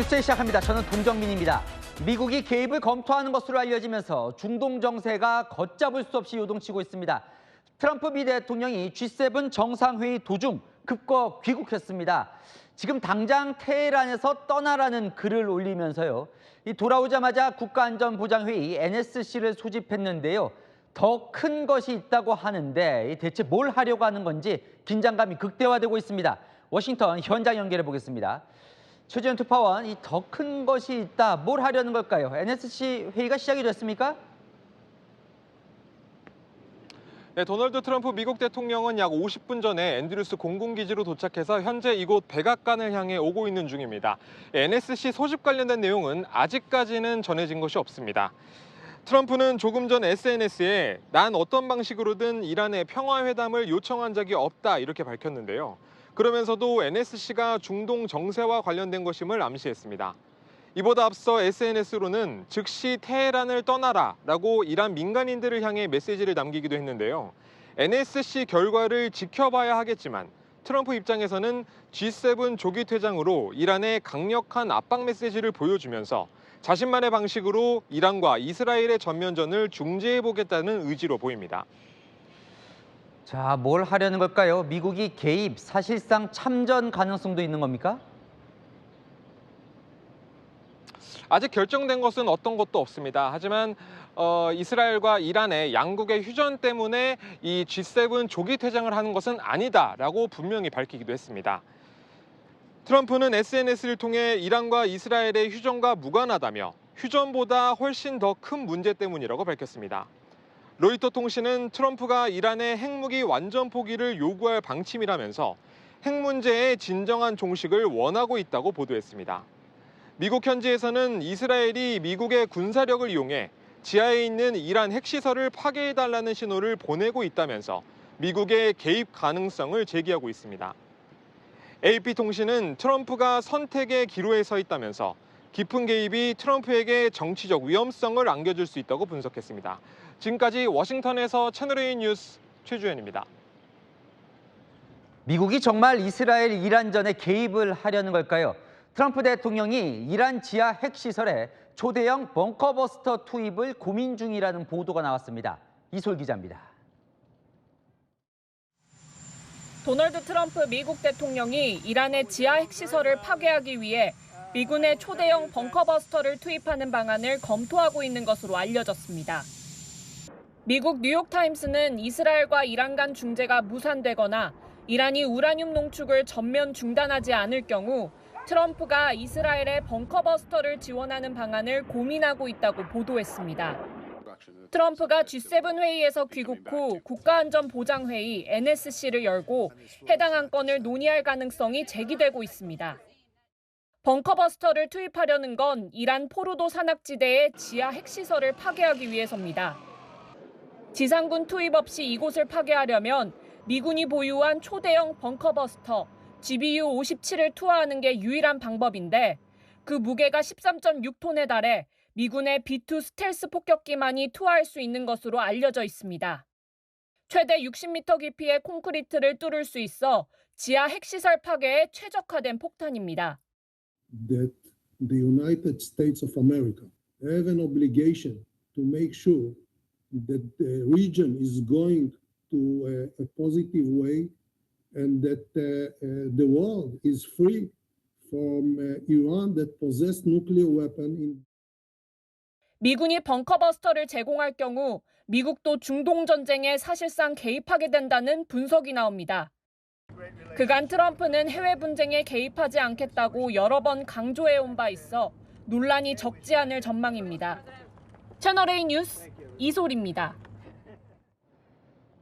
뉴스 시작합니다. 저는 동정민입니다. 미국이 개입을 검토하는 것으로 알려지면서 중동 정세가 걷잡을 수 없이 요동치고 있습니다. 트럼프 미 대통령이 G7 정상회의 도중 급거 귀국했습니다. 지금 당장 테헤란에서 떠나라는 글을 올리면서요. 돌아오자마자 국가안전보장회의 NSC를 소집했는데요. 더 큰 것이 있다고 하는데 대체 뭘 하려고 하는 건지 긴장감이 극대화되고 있습니다. 워싱턴 현장 연결해 보겠습니다. 최재현 특파원, 이 더 큰 것이 있다. 뭘 하려는 걸까요? NSC 회의가 시작이 됐습니까? 네, 도널드 트럼프 미국 대통령은 약 50분 전에 앤드루스 공군기지로 도착해서 현재 이곳 백악관을 향해 오고 있는 중입니다. NSC 소집 관련된 내용은 아직까지는 전해진 것이 없습니다. 트럼프는 조금 전 SNS에 난 어떤 방식으로든 이란의 평화회담을 요청한 적이 없다 이렇게 밝혔는데요. 그러면서도 NSC가 중동 정세와 관련된 것임을 암시했습니다. 이보다 앞서 SNS로는 즉시 테헤란을 떠나라라고 이란 민간인들을 향해 메시지를 남기기도 했는데요. NSC 결과를 지켜봐야 하겠지만 트럼프 입장에서는 G7 조기 퇴장으로 이란에 강력한 압박 메시지를 보여주면서 자신만의 방식으로 이란과 이스라엘의 전면전을 중재해보겠다는 의지로 보입니다. 자, 뭘 하려는 걸까요? 미국이 개입, 사실상 참전 가능성도 있는 겁니까? 아직 결정된 것은 어떤 것도 없습니다. 하지만 이스라엘과 이란의 양국의 휴전 때문에 이 G7 조기 퇴장을 하는 것은 아니다라고 분명히 밝히기도 했습니다. 트럼프는 SNS를 통해 이란과 이스라엘의 휴전과 무관하다며 휴전보다 훨씬 더 큰 문제 때문이라고 밝혔습니다. 로이터 통신은 트럼프가 이란의 핵무기 완전 포기를 요구할 방침이라면서 핵 문제의 진정한 종식을 원하고 있다고 보도했습니다. 미국 현지에서는 이스라엘이 미국의 군사력을 이용해 지하에 있는 이란 핵시설을 파괴해달라는 신호를 보내고 있다면서 미국의 개입 가능성을 제기하고 있습니다. AP통신은 트럼프가 선택의 기로에 서 있다면서 깊은 개입이 트럼프에게 정치적 위험성을 안겨줄 수 있다고 분석했습니다. 지금까지 워싱턴에서 채널A 뉴스 최주현입니다. 미국이 정말 이스라엘 이란전에 개입을 하려는 걸까요? 트럼프 대통령이 이란 지하 핵시설에 초대형 벙커버스터 투입을 고민 중이라는 보도가 나왔습니다. 이솔 기자입니다. 도널드 트럼프 미국 대통령이 이란의 지하 핵시설을 파괴하기 위해 미군의 초대형 벙커버스터를 투입하는 방안을 검토하고 있는 것으로 알려졌습니다. 미국 뉴욕타임스는 이스라엘과 이란 간 중재가 무산되거나 이란이 우라늄 농축을 전면 중단하지 않을 경우 트럼프가 이스라엘의 벙커버스터를 지원하는 방안을 고민하고 있다고 보도했습니다. 트럼프가 G7 회의에서 귀국 후 국가안전보장회의 NSC를 열고 해당 안건을 논의할 가능성이 제기되고 있습니다. 벙커버스터를 투입하려는 건 이란 포르도 산악지대의 지하 핵시설을 파괴하기 위해서입니다. 지상군 투입 없이 이곳을 파괴하려면 미군이 보유한 초대형 벙커버스터 GBU-57을 투하하는 게 유일한 방법인데 그 무게가 13.6톤에 달해 미군의 B-2 스텔스 폭격기만이 투하할 수 있는 것으로 알려져 있습니다. 최대 60m 깊이의 콘크리트를 뚫을 수 있어 지하 핵시설 파괴에 최적화된 폭탄입니다. That the United States of America have an obligation to make sure that the region is going to a positive way and that the world is free from Iran that possess nuclear weapon. 미군이 벙커버스터를 제공할 경우 미국도 중동 전쟁에 사실상 개입하게 된다는 분석이 나옵니다. 그간 트럼프는 해외 분쟁에 개입하지 않겠다고 여러 번 강조해온 바 있어 논란이 적지 않을 전망입니다. 채널A 뉴스 이솔입니다.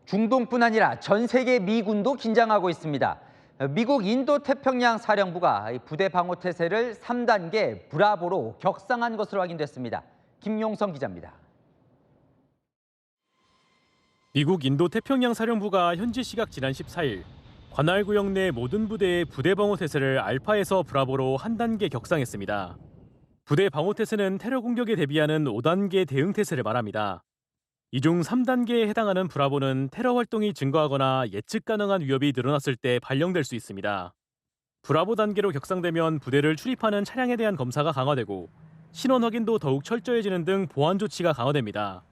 중동뿐 아니라 전 세계 미군도 긴장하고 있습니다. 미국 인도태평양 사령부가 부대 방어 태세를 3단계 브라보로 격상한 것으로 확인됐습니다. 김용성 기자입니다. 미국 인도태평양 사령부가 현지 시각 지난 14일 관할 구역 내 모든 부대의 부대 방어 태세를 알파에서 브라보로 한 단계 격상했습니다. 부대 방어 태세는 테러 공격에 대비하는 5단계 대응 태세를 말합니다. 이 중 3단계에 해당하는 브라보는 테러 활동이 증가하거나 예측 가능한 위협이 늘어났을 때 발령될 수 있습니다. 브라보 단계로 격상되면 부대를 출입하는 차량에 대한 검사가 강화되고 신원 확인도 더욱 철저해지는 등 보안 조치가 강화됩니다.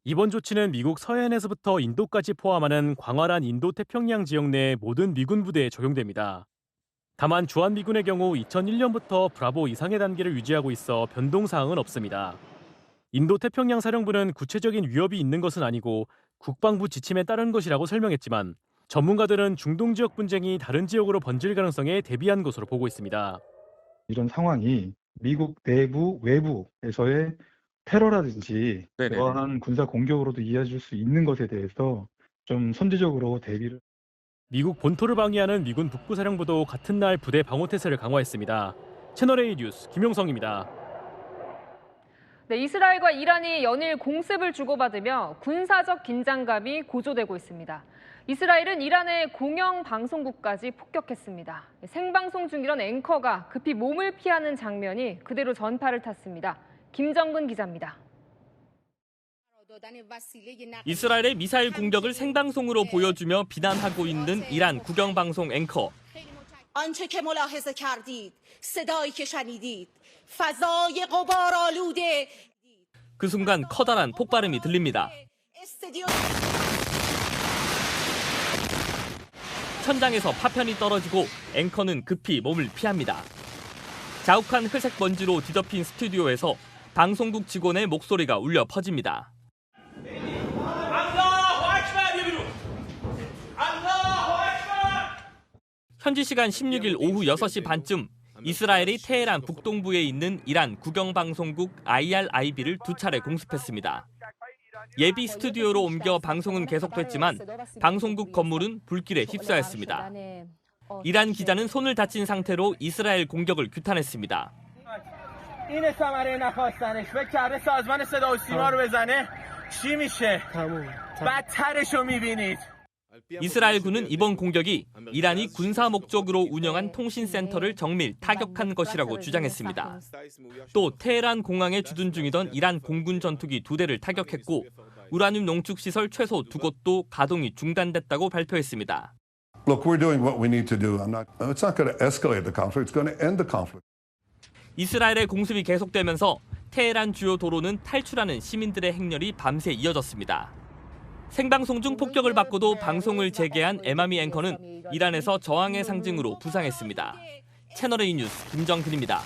이번 조치는 미국 서해안에서부터 인도까지 포함하는 광활한 인도태평양 지역 내 모든 미군 부대에 적용됩니다. 다만 주한미군의 경우 2001년부터 브라보 이상의 단계를 유지하고 있어 변동사항은 없습니다. 인도태평양 사령부는 구체적인 위협이 있는 것은 아니고 국방부 지침에 따른 것이라고 설명했지만 전문가들은 중동 지역 분쟁이 다른 지역으로 번질 가능성에 대비한 것으로 보고 있습니다. 이런 상황이 미국 내부, 외부에서의 테러라든지 네네네. 그러한 군사 공격으로도 이어질 수 있는 것에 대해서 좀 선제적으로 대비를. 미국 본토를 방위하는 미군 북부사령부도 같은 날 부대 방어태세를 강화했습니다. 채널A 뉴스 김용성입니다. 네, 이스라엘과 이란이 연일 공습을 주고받으며 군사적 긴장감이 고조되고 있습니다. 이스라엘은 이란의 공영 방송국까지 폭격했습니다. 생방송 중이던 앵커가 급히 몸을 피하는 장면이 그대로 전파를 탔습니다. 김정근 기자입니다. 이스라엘의 미사일 공격을 생방송으로 보여주며 비난하고 있는 이란 국영방송 앵커. آنچه که ملاحظه کردید صدایی که شنیدید فضای غبارآلوده 그 순간 커다란 폭발음이 들립니다. استودیو 천장에서 파편이 떨어지고 앵커는 급히 몸을 피합니다. 자욱한 회색 먼지로 뒤덮인 스튜디오에서 방송국 직원의 목소리가 울려 퍼집니다. 현지 시간 16일 오후 6시 반쯤 이스라엘이 테헤란 북동부에 있는 이란 국영방송국 IRIB를 두 차례 공습했습니다. 예비 스튜디오로 옮겨 방송은 계속됐지만 방송국 건물은 불길에 휩싸였습니다. 이란 기자는 손을 다친 상태로 이스라엘 공격을 규탄했습니다. 이스라엘군은 이번 공격이 이란이 군사 목적으로 운영한 통신센터를 정밀 타격한 것이라고 주장했습니다. 또 테헤란 공항에 주둔 중이던 이란 공군 전투기 2대를 타격했고 우라늄 농축시설 최소 2곳도 가동이 중단됐다고 발표했습니다. Look, we're doing what we need to do. It's not going to escalate the conflict. It's going to end the conflict. 이스라엘의 공습이 계속되면서 테헤란 주요 도로는 탈출하는 시민들의 행렬이 밤새 이어졌습니다. 생방송 중 폭격을 받고도 방송을 재개한 에마미 앵커는 이란에서 저항의 상징으로 부상했습니다. 채널A 뉴스 김정근입니다.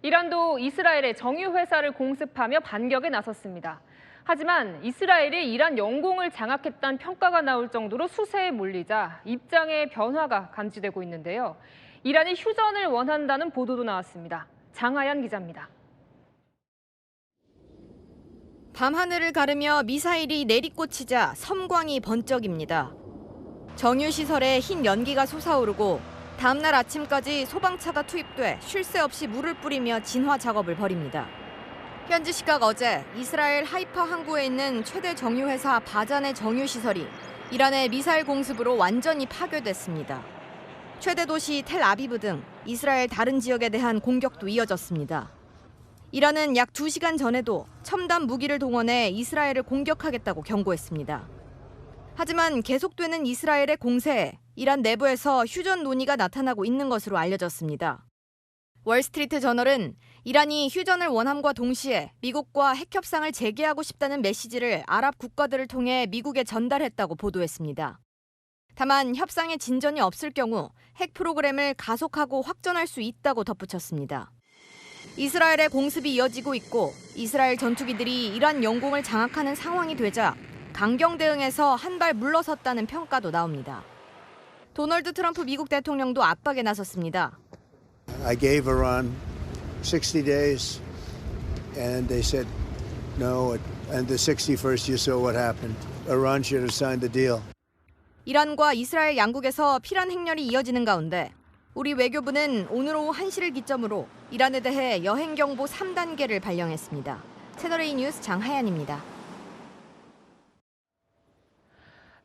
이란도 이스라엘의 정유회사를 공습하며 반격에 나섰습니다. 하지만 이스라엘이 이란 영공을 장악했다는 평가가 나올 정도로 수세에 몰리자 입장의 변화가 감지되고 있는데요. 이란이 휴전을 원한다는 보도도 나왔습니다. 장하연 기자입니다. 밤하늘을 가르며 미사일이 내리꽂히자 섬광이 번쩍입니다. 정유시설에 흰 연기가 솟아오르고 다음날 아침까지 소방차가 투입돼 쉴 새 없이 물을 뿌리며 진화 작업을 벌입니다. 현지 시각 어제 이스라엘 하이파 항구에 있는 최대 정유회사 바잔의 정유시설이 이란의 미사일 공습으로 완전히 파괴됐습니다. 최대 도시 텔아비브 등 이스라엘 다른 지역에 대한 공격도 이어졌습니다. 이란은 약 2시간 전에도 첨단 무기를 동원해 이스라엘을 공격하겠다고 경고했습니다. 하지만 계속되는 이스라엘의 공세에 이란 내부에서 휴전 논의가 나타나고 있는 것으로 알려졌습니다. 월스트리트 저널은 이란이 휴전을 원함과 동시에 미국과 핵 협상을 재개하고 싶다는 메시지를 아랍 국가들을 통해 미국에 전달했다고 보도했습니다. 다만 협상에 진전이 없을 경우 핵 프로그램을 가속하고 확전할 수 있다고 덧붙였습니다. 이스라엘의 공습이 이어지고 있고 이스라엘 전투기들이 이란 영공을 장악하는 상황이 되자 강경 대응에서 한 발 물러섰다는 평가도 나옵니다. 도널드 트럼프 미국 대통령도 압박에 나섰습니다. I gave Iran 60 days and they said no, and the 61st you saw what happened. Iran should have signed the deal. 이란과 이스라엘 양국에서 피란 행렬이 이어지는 가운데 우리 외교부는 오늘 오후 1시를 기점으로 이란에 대해 여행 경보 3단계를 발령했습니다. 채널A 뉴스 장하연입니다.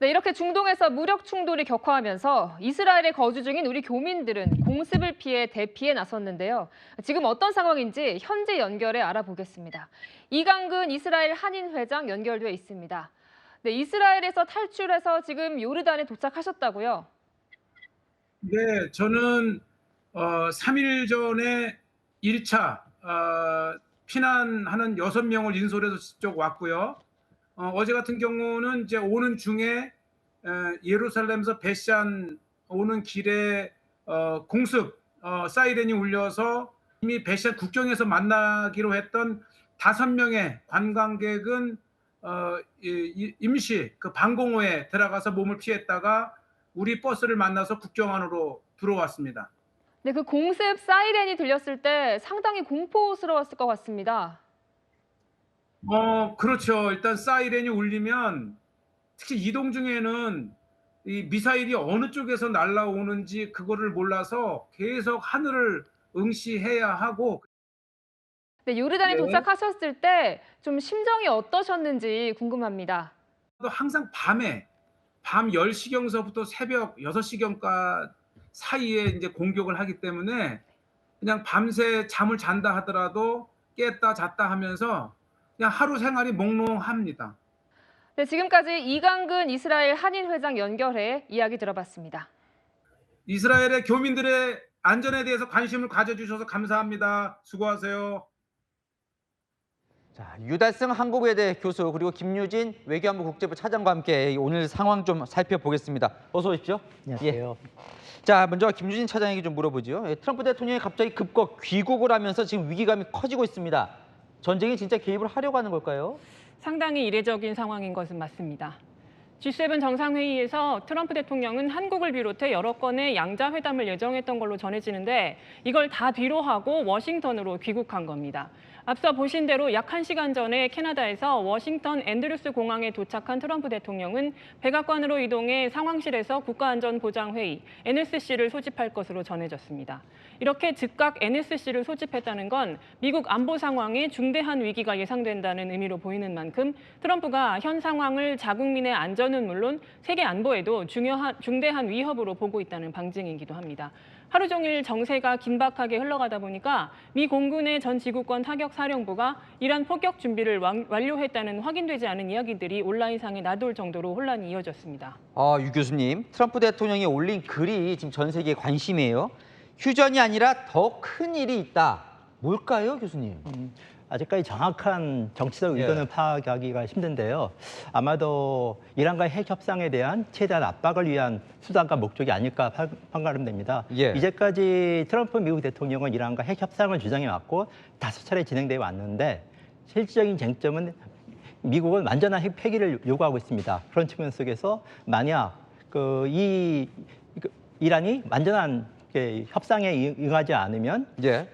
네, 이렇게 중동에서 무력 충돌이 격화하면서 이스라엘에 거주 중인 우리 교민들은 공습을 피해 대피에 나섰는데요. 지금 어떤 상황인지 현지 연결해 알아보겠습니다. 이강근 이스라엘 한인 회장 연결돼 있습니다. 네, 이스라엘에서 탈출해서 지금 요르단에 도착하셨다고요? 네, 저는 3일 전에 1차 피난하는 6명을 인솔해서 직접 왔고요. 어제 같은 경우는 이제 오는 중에 예루살렘에서 베산 오는 길에 공습 사이렌이 울려서 이미 베산 국경에서 만나기로 했던 5명의 관광객은 임시 그 방공호에 들어가서 몸을 피했다가 우리 버스를 만나서 국경 안으로 들어왔습니다. 네, 그 공습 사이렌이 들렸을 때 상당히 공포스러웠을 것 같습니다. 그렇죠. 일단 사이렌이 울리면 특히 이동 중에는 이 미사일이 어느 쪽에서 날아오는지 그거를 몰라서 계속 하늘을 응시해야 하고. 네, 요르단에 도착하셨을 때 좀 심정이 어떠셨는지 궁금합니다. 항상 밤 10시경서부터 새벽 6시경까 사이에 이제 공격을 하기 때문에 그냥 밤새 잠을 잔다 하더라도 깼다 잤다 하면서 그냥 하루 생활이 몽롱합니다. 네, 지금까지 이강근 이스라엘 한인 회장 연결해 이야기 들어봤습니다. 이스라엘의 교민들의 안전에 대해서 관심을 가져주셔서 감사합니다. 수고하세요. 자, 유달승 한국외대 교수 그리고 김유진 외교안보 국제부 차장과 함께 오늘 상황 좀 살펴보겠습니다. 어서 오십시오. 안녕하세요. 자, 먼저 김유진 차장에게 좀 물어보죠. 트럼프 대통령이 갑자기 급거 귀국을 하면서 지금 위기감이 커지고 있습니다. 전쟁에 진짜 개입을 하려고 하는 걸까요? 상당히 이례적인 상황인 것은 맞습니다. G7 정상회의에서 트럼프 대통령은 한국을 비롯해 여러 건의 양자회담을 예정했던 걸로 전해지는데 이걸 다 뒤로하고 워싱턴으로 귀국한 겁니다. 앞서 보신 대로 약 1시간 전에 캐나다에서 워싱턴 앤드루스 공항에 도착한 트럼프 대통령은 백악관으로 이동해 상황실에서 국가안전보장회의 NSC를 소집할 것으로 전해졌습니다. 이렇게 즉각 NSC를 소집했다는 건 미국 안보 상황에 중대한 위기가 예상된다는 의미로 보이는 만큼 트럼프가 현 상황을 자국민의 안전은 물론 세계 안보에도 중대한 위협으로 보고 있다는 방증이기도 합니다. 하루 종일 정세가 긴박하게 흘러가다 보니까 미 공군의 전 지구권 타격 사령부가 이란 포격 준비를 완료했다는 확인되지 않은 이야기들이 온라인상에 나돌 정도로 혼란이 이어졌습니다. 유 교수님, 트럼프 대통령이 올린 글이 지금 전 세계의 관심이에요. 휴전이 아니라 더 큰 일이 있다. 뭘까요, 교수님? 아직까지 정확한 정치적 의도는 파악하기가 힘든데요. 아마도 이란과의 핵 협상에 대한 최대한 압박을 위한 수단과 목적이 아닐까 판가름됩니다. 이제까지 트럼프 미국 대통령은 이란과 핵 협상을 주장해왔고 5차례 진행되어 왔는데 실질적인 쟁점은 미국은 완전한 핵 폐기를 요구하고 있습니다. 그런 측면 속에서 만약 이란이 완전한 협상에 응하지 않으면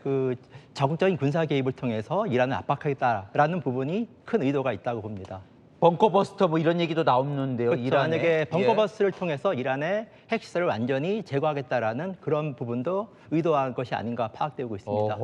그 적극적인 군사 개입을 통해서 이란을 압박하겠다라는 부분이 큰 의도가 있다고 봅니다. 벙커버스터 뭐 이런 얘기도 나오는데요. 그렇죠. 만약에 벙커버스터를 통해서 이란의 핵시설을 완전히 제거하겠다라는 그런 부분도 의도한 것이 아닌가 파악되고 있습니다.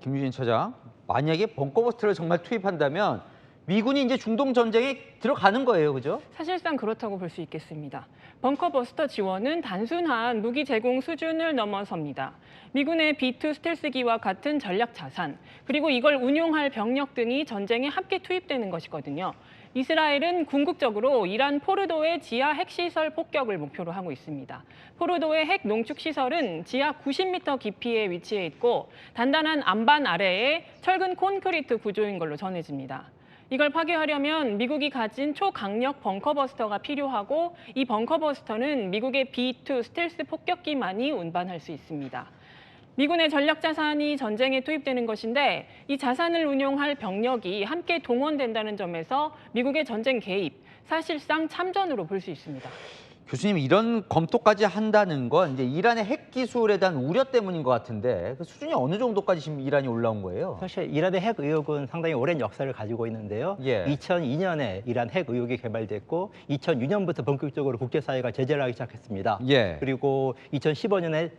김유진 차장, 만약에 벙커버스터를 정말 투입한다면 미군이 이제 중동 전쟁에 들어가는 거예요, 그죠? 사실상 그렇다고 볼 수 있겠습니다. 벙커버스터 지원은 단순한 무기 제공 수준을 넘어섭니다. 미군의 B-2 스텔스기와 같은 전략 자산, 그리고 이걸 운용할 병력 등이 전쟁에 함께 투입되는 것이거든요. 이스라엘은 궁극적으로 이란 포르도의 지하 핵시설 폭격을 목표로 하고 있습니다. 포르도의 핵 농축시설은 지하 90m 깊이에 위치해 있고 단단한 안반 아래에 철근 콘크리트 구조인 걸로 전해집니다. 이걸 파괴하려면 미국이 가진 초강력 벙커버스터가 필요하고 이 벙커버스터는 미국의 B-2 스텔스 폭격기만이 운반할 수 있습니다. 미군의 전략 자산이 전쟁에 투입되는 것인데 이 자산을 운용할 병력이 함께 동원된다는 점에서 미국의 전쟁 개입, 사실상 참전으로 볼 수 있습니다. 교수님, 이런 검토까지 한다는 건 이제 이란의 핵 기술에 대한 우려 때문인 것 같은데 그 수준이 어느 정도까지 지금 이란이 올라온 거예요? 사실 이란의 핵 의혹은 상당히 오랜 역사를 가지고 있는데요. 2002년에 이란 핵 의혹이 개발됐고 2006년부터 본격적으로 국제사회가 제재를 하기 시작했습니다. 그리고 2015년에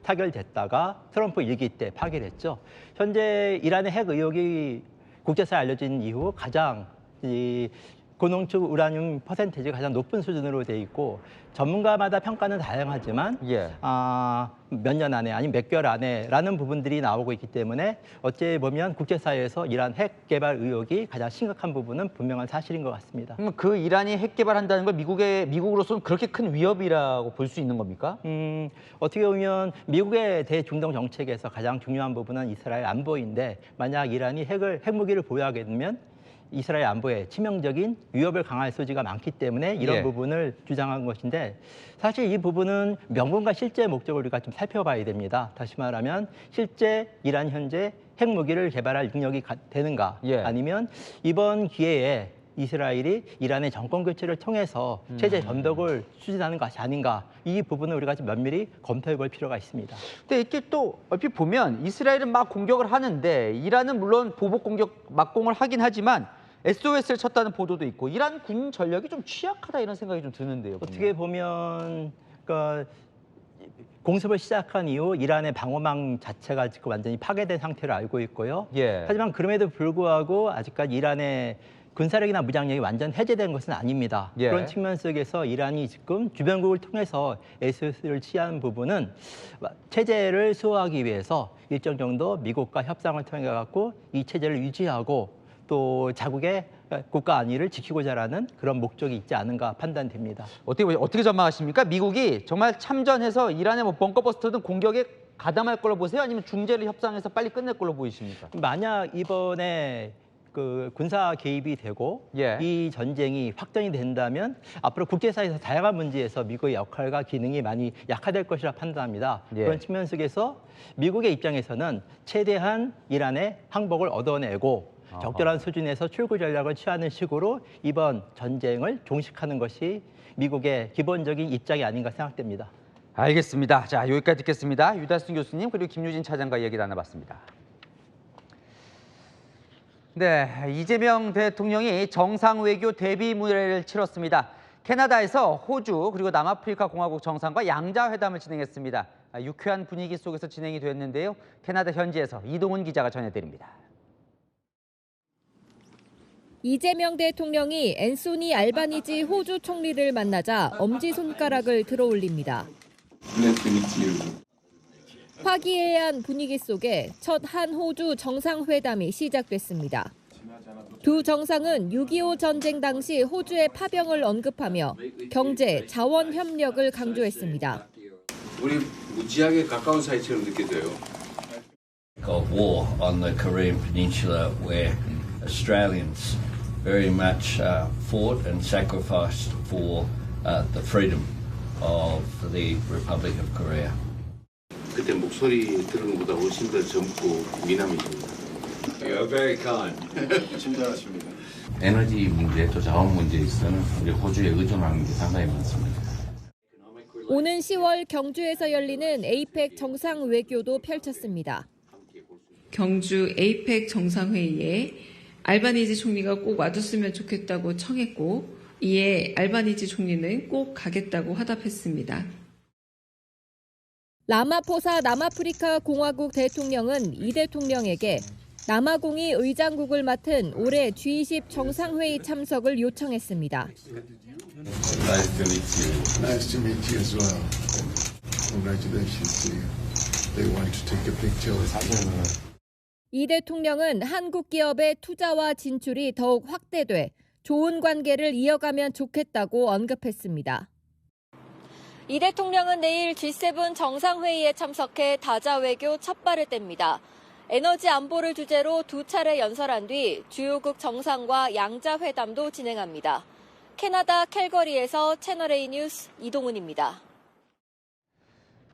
타결됐다가 트럼프 일기 때 파기했죠. 현재 이란의 핵 의혹이 국제사회에 알려진 이후 가장 고농축 우라늄 퍼센테이지가 가장 높은 수준으로 돼 있고 전문가마다 평가는 다양하지만 몇 년 안에 아니면 몇 개월 안에라는 부분들이 나오고 있기 때문에 어찌 보면 국제사회에서 이란 핵 개발 의혹이 가장 심각한 부분은 분명한 사실인 것 같습니다. 그럼 그 이란이 핵 개발한다는 걸 미국으로서는 그렇게 큰 위협이라고 볼 수 있는 겁니까? 어떻게 보면 미국의 대중동 정책에서 가장 중요한 부분은 이스라엘 안보인데 만약 이란이 핵무기를 보유하게 되면 이스라엘 안보에 치명적인 위협을 강할 소지가 많기 때문에 이런 부분을 주장한 것인데 사실 이 부분은 명분과 실제 목적을 우리가 좀 살펴봐야 됩니다. 다시 말하면 실제 이란 현재 핵무기를 개발할 능력이 되는가 아니면 이번 기회에 이스라엘이 이란의 정권 교체를 통해서 체제 전복을 추진하는 것이 아닌가 이 부분을 우리가 좀 면밀히 검토해 볼 필요가 있습니다. 근데 이렇게 또 얼핏 보면 이스라엘은 막 공격을 하는데 이란은 물론 보복 공격 막공을 하긴 하지만 SOS를 쳤다는 보도도 있고 이란 군 전력이 좀 취약하다 이런 생각이 좀 드는데요. 어떻게 보면 공습을 시작한 이후 이란의 방어망 자체가 지금 완전히 파괴된 상태로 알고 있고요. 하지만 그럼에도 불구하고 아직까지 이란의 군사력이나 무장력이 완전 해제된 것은 아닙니다. 그런 측면 속에서 이란이 지금 주변국을 통해서 SOS를 취한 부분은 체제를 수호하기 위해서 일정 정도 미국과 협상을 통해 갖고 이 체제를 유지하고 또 자국의 국가 안위를 지키고자 하는 그런 목적이 있지 않은가 판단됩니다. 어떻게 전망하십니까? 미국이 정말 참전해서 이란의 벙커버스터든 공격에 가담할 걸로 보세요? 아니면 중재를 협상해서 빨리 끝낼 걸로 보이십니까? 만약 이번에 군사 개입이 되고 이 전쟁이 확전이 된다면 앞으로 국제사회에서 다양한 문제에서 미국의 역할과 기능이 많이 약화될 것이라 판단합니다. 그런 측면 속에서 미국의 입장에서는 최대한 이란의 항복을 얻어내고 적절한 수준에서 출구 전략을 취하는 식으로 이번 전쟁을 종식하는 것이 미국의 기본적인 입장이 아닌가 생각됩니다. 알겠습니다. 자, 여기까지 듣겠습니다. 유달순 교수님 그리고 김유진 차장과 이야기 나눠봤습니다. 네, 이재명 대통령이 정상외교 대비무대를 치렀습니다. 캐나다에서 호주 그리고 남아프리카 공화국 정상과 양자회담을 진행했습니다. 유쾌한 분위기 속에서 진행이 됐는데요. 캐나다 현지에서 이동훈 기자가 전해드립니다. 이재명 대통령이 앤소니 알바니지 호주 총리를 만나자 엄지손가락을 들어올립니다. 화기애애한 분위기 속에 첫 한호주 정상회담이 시작됐습니다. 두 정상은 6.25 전쟁 당시 호주의 파병을 언급하며 경제, 자원 협력을 강조했습니다. 우리 무지하게 가까운 사이처럼 느껴져요. War on the Korean Peninsula where Australians very much fought and sacrificed for the freedom of the Republic of Korea. 그때 목소리 들은 것보다 훨씬 더 젊고 미남이십니다. You're very kind. 친절하십니다. 에너지 문제 또 자원 문제에 있어서는 우리 호주에 의존하는 게 상당히 많습니다. 오는 10월 경주에서 열리는 에이펙 정상외교도 펼쳤습니다. 경주 에이펙 정상회의에 알바니지 총리가 꼭 와줬으면 좋겠다고 청했고 이에 알바니지 총리는 꼭 가겠다고 화답했습니다. 라마포사 남아프리카 공화국 대통령은 이 대통령에게 남아공이 의장국을 맡은 올해 G20 정상회의 참석을 요청했습니다. Nice to meet you. Nice to meet you as well. Congratulations to you. They want to take a picture. 이 대통령은 한국 기업의 투자와 진출이 더욱 확대돼 좋은 관계를 이어가면 좋겠다고 언급했습니다. 이 대통령은 내일 G7 정상회의에 참석해 다자 외교 첫 발을 뗍니다. 에너지 안보를 주제로 두 차례 연설한 뒤 주요국 정상과 양자회담도 진행합니다. 캐나다 캘거리에서 채널A 뉴스 이동훈입니다.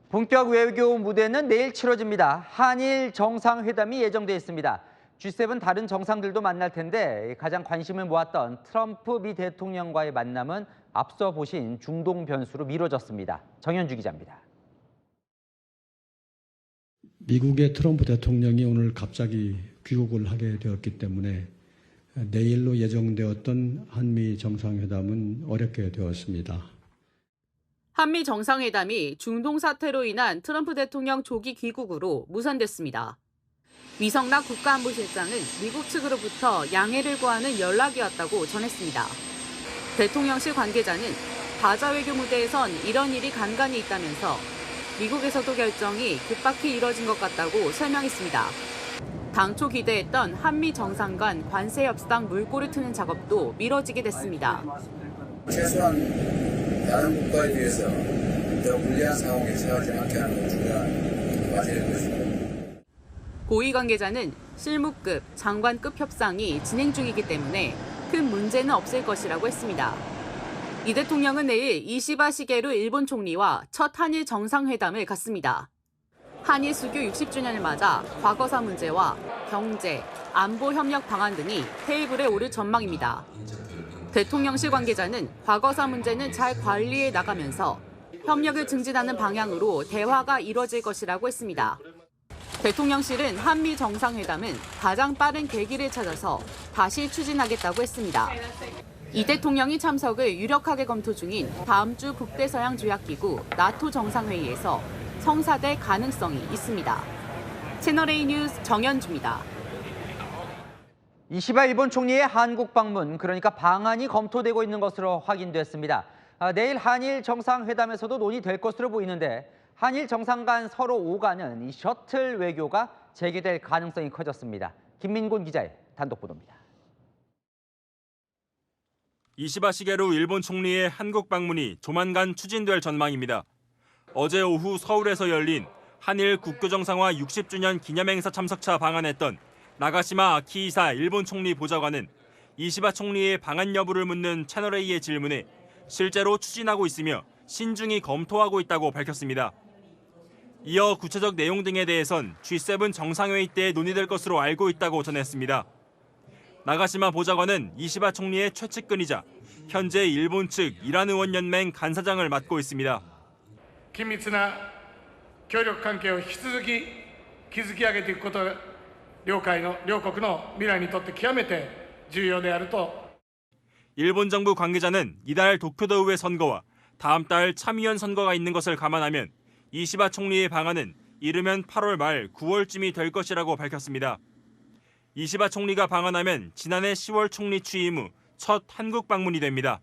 본격 외교 무대는 내일 치러집니다. 한일 정상회담이 예정돼 있습니다. G7 다른 정상들도 만날 텐데 가장 관심을 모았던 트럼프 미 대통령과의 만남은 앞서 보신 중동 변수로 미뤄졌습니다. 정현주 기자입니다. 미국의 트럼프 대통령이 오늘 갑자기 귀국을 하게 되었기 때문에 내일로 예정되었던 한미 정상회담은 어렵게 되었습니다. 한미 정상회담이 중동 사태로 인한 트럼프 대통령 조기 귀국으로 무산됐습니다. 위성락 국가안보실장은 미국 측으로부터 양해를 구하는 연락이 왔다고 전했습니다. 대통령실 관계자는 바자 외교 무대에선 이런 일이 간간히 있다면서 미국에서도 결정이 급박히 이뤄진 것 같다고 설명했습니다. 당초 기대했던 한미 정상 간 관세 협상 물꼬를 트는 작업도 미뤄지게 됐습니다. 최소한 다른 국가에 비해서 더 불리한 상황에 처하지 않게 하는 것 중요한 과제일 것입니다. 고위 관계자는 실무급, 장관급 협상이 진행 중이기 때문에 큰 문제는 없을 것이라고 했습니다. 이 대통령은 내일 이시바 시게루 일본 총리와 첫 한일 정상회담을 갖습니다. 한일 수교 60주년을 맞아 과거사 문제와 경제, 안보 협력 방안 등이 테이블에 오를 전망입니다. 대통령실 관계자는 과거사 문제는 잘 관리해 나가면서 협력을 증진하는 방향으로 대화가 이뤄질 것이라고 했습니다. 대통령실은 한미 정상회담은 가장 빠른 계기를 찾아서 다시 추진하겠다고 했습니다. 이 대통령이 참석을 유력하게 검토 중인 다음 주 북대서양 조약기구 나토 정상회의에서 성사될 가능성이 있습니다. 채널A 뉴스 정연주입니다. 이시바 일본 총리의 한국 방문, 그러니까 방안이 검토되고 있는 것으로 확인됐습니다. 내일 한일 정상회담에서도 논의될 것으로 보이는데 한일 정상 간 서로 오가는 이 셔틀 외교가 재개될 가능성이 커졌습니다. 김민곤 기자의 단독 보도입니다. 이시바 시게루 일본 총리의 한국 방문이 조만간 추진될 전망입니다. 어제 오후 서울에서 열린 한일 국교정상화 60주년 기념행사 참석차 방한했던 나가시마 아키히사 일본 총리 보좌관은 이시바 총리의 방한 여부를 묻는 채널A의 질문에 실제로 추진하고 있으며 신중히 검토하고 있다고 밝혔습니다. 이어 구체적 내용 등에 대해선 G7 정상회의 때 논의될 것으로 알고 있다고 전했습니다. 나가시마 보좌관은 이시바 총리의 최측근이자 현재 일본 측 이란 의원 연맹 간사장을 맡고 있습니다. 緊密な協力関係を引き続き築き上げていくことが両国の未来にとって極めて重要であると. 일본 정부 관계자는 이달 도쿄도의회 선거와 다음 달 참의원 선거가 있는 것을 감안하면 이시바 총리의 방안은 이르면 8월 말 9월쯤이 될 것이라고 밝혔습니다. 이시바 총리가 방한하면 지난해 10월 총리 취임 후 첫 한국 방문이 됩니다.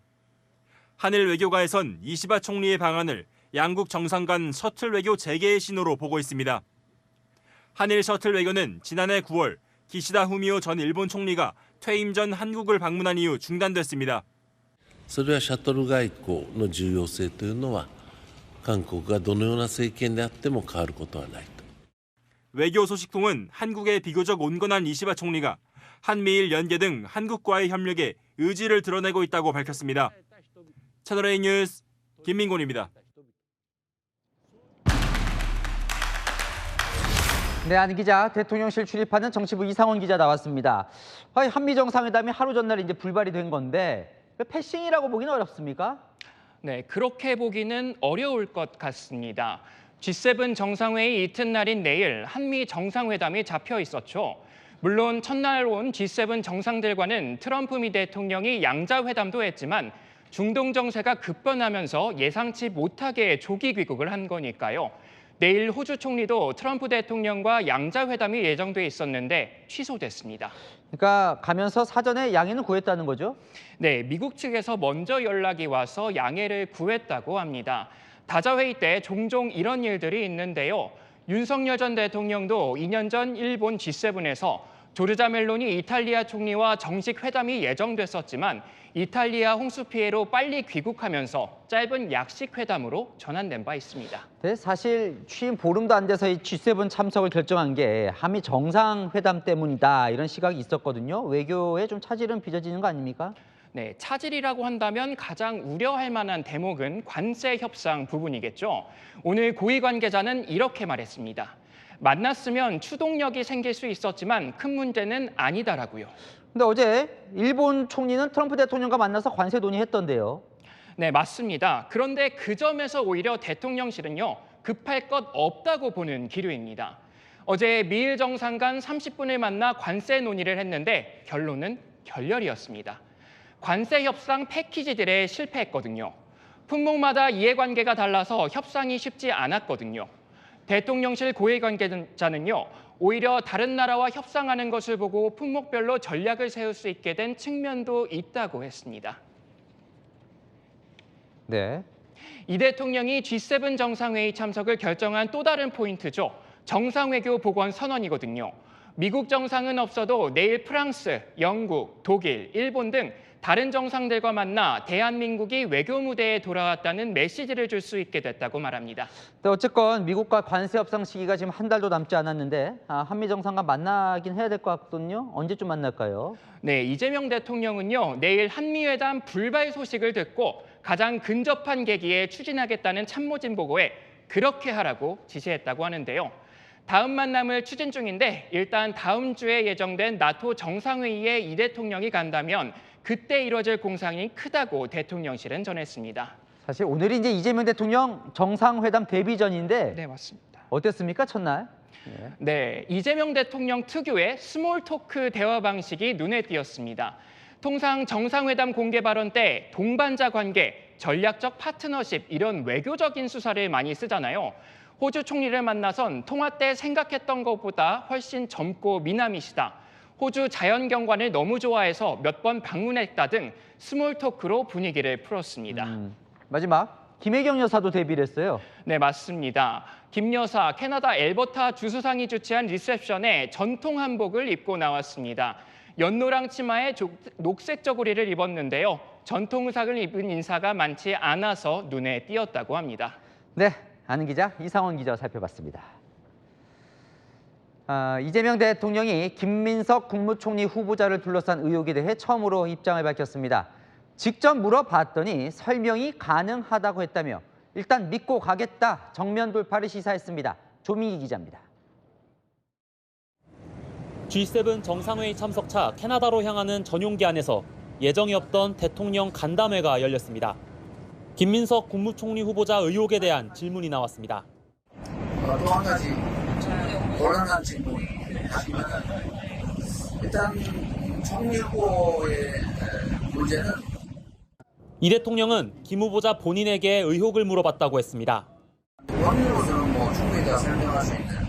한일 외교가에선 이시바 총리의 방안을 양국 정상 간 셔틀 외교 재개의 신호로 보고 있습니다. 한일 셔틀 외교는 지난해 9월 기시다 후미오 전 일본 총리가 퇴임 전 한국을 방문한 이후 중단됐습니다. それはシャトル外交の重要性というのは韓国がどのような政権であっても変わることはないと. 외교 소식통은 한국에 비교적 온건한 이시바 총리가 한미일 연계 등 한국과의 협력에 의지를 드러내고 있다고 밝혔습니다. 채널A 뉴스 김민곤입니다. 네, 안 기자, 대통령실 출입하는 정치부 이상원 기자 나왔습니다. 한미 정상회담이 하루 전날 이제 불발이 된 건데 패싱이라고 보기는 어렵습니까? 네, 그렇게 보기는 어려울 것 같습니다. G7 정상회의 이튿날인 내일 한미 정상회담이 잡혀 있었죠. 물론 첫날 온 G7 정상들과는 트럼프 미 대통령이 양자회담도 했지만 중동 정세가 급변하면서 예상치 못하게 조기 귀국을 한 거니까요. 내일 호주 총리도 트럼프 대통령과 양자회담이 예정돼 있었는데 취소됐습니다. 그러니까 가면서 사전에 양해는 구했다는 거죠? 네, 미국 측에서 먼저 연락이 와서 양해를 구했다고 합니다. 다자회의 때 종종 이런 일들이 있는데요. 윤석열 전 대통령도 2년 전 일본 G7에서 조르자 멜로니 이탈리아 총리와 정식 회담이 예정됐었지만 이탈리아 홍수 피해로 빨리 귀국하면서 짧은 약식 회담으로 전환된 바 있습니다. 네, 사실 취임 보름도 안 돼서 이 G7 참석을 결정한 게 한미 정상회담 때문이다 이런 시각이 있었거든요. 외교에 좀 차질은 빚어지는 거 아닙니까? 네, 차질이라고 한다면 가장 우려할 만한 대목은 관세 협상 부분이겠죠. 오늘 고위 관계자는 이렇게 말했습니다. 만났으면 추동력이 생길 수 있었지만 큰 문제는 아니다라고요. 근데 어제 일본 총리는 트럼프 대통령과 만나서 관세 논의했던데요. 네, 맞습니다. 그런데 그 점에서 오히려 대통령실은요, 급할 것 없다고 보는 기류입니다. 어제 미일 정상 간 30분을 만나 관세 논의를 했는데 결론은 결렬이었습니다. 관세 협상 패키지들에 실패했거든요. 품목마다 이해관계가 달라서 협상이 쉽지 않았거든요. 대통령실 고위 관계자는요, 오히려 다른 나라와 협상하는 것을 보고 품목별로 전략을 세울 수 있게 된 측면도 있다고 했습니다. 네. 이 대통령이 G7 정상회의 참석을 결정한 또 다른 포인트죠. 정상외교 복원 선언이거든요. 미국 정상은 없어도 내일 프랑스, 영국, 독일, 일본 등 다른 정상들과 만나 대한민국이 외교 무대에 돌아왔다는 메시지를 줄 수 있게 됐다고 말합니다. 네, 어쨌건 미국과 관세 협상 시기가 지금 한 달도 남지 않았는데 한미 정상과 만나긴 해야 될 것 같거든요. 언제쯤 만날까요? 네, 이재명 대통령은요, 내일 한미회담 불발 소식을 듣고 가장 근접한 계기에 추진하겠다는 참모진 보고에 그렇게 하라고 지시했다고 하는데요. 다음 만남을 추진 중인데 일단 다음 주에 예정된 나토 정상회의에 이 대통령이 간다면 그때 이뤄질 공상이 크다고 대통령실은 전했습니다. 사실 오늘이 이제 이재명 대통령 정상회담 데뷔전인데 네, 맞습니다. 어땠습니까, 첫날? 네, 이재명 대통령 특유의 스몰 토크 대화 방식이 눈에 띄었습니다. 통상 정상회담 공개 발언 때 동반자 관계, 전략적 파트너십 이런 외교적인 수사를 많이 쓰잖아요. 호주 총리를 만나선 통화 때 생각했던 것보다 훨씬 젊고 미남이시다. 호주 자연경관을 너무 좋아해서 몇 번 방문했다 등 스몰 토크로 분위기를 풀었습니다. 마지막, 김혜경 여사도 데뷔를 했어요. 네, 맞습니다. 김 여사, 캐나다 엘버타 주수상이 주최한 리셉션에 전통 한복을 입고 나왔습니다. 연노랑 치마에 녹색 저고리를 입었는데요. 전통 의상을 입은 인사가 많지 않아서 눈에 띄었다고 합니다. 네, 아는 기자 이상원 기자와 살펴봤습니다. 이재명 대통령이 김민석 국무총리 후보자를 둘러싼 의혹에 대해 처음으로 입장을 밝혔습니다. 직접 물어봤더니 설명이 가능하다고 했다며 일단 믿고 가겠다 정면 돌파를 시사했습니다. 조민기 기자입니다. G7 정상회의 참석차 캐나다로 향하는 전용기 안에서 예정이 없던 대통령 간담회가 열렸습니다. 김민석 국무총리 후보자 의혹에 대한 질문이 나왔습니다. 또 한 가지 곤란한 질문이 하지만 일단 총리 후보의 문제는 이 대통령은 김 후보자 본인에게 의혹을 물어봤다고 했습니다. 원인으로서는 충분히 설명할 수 있는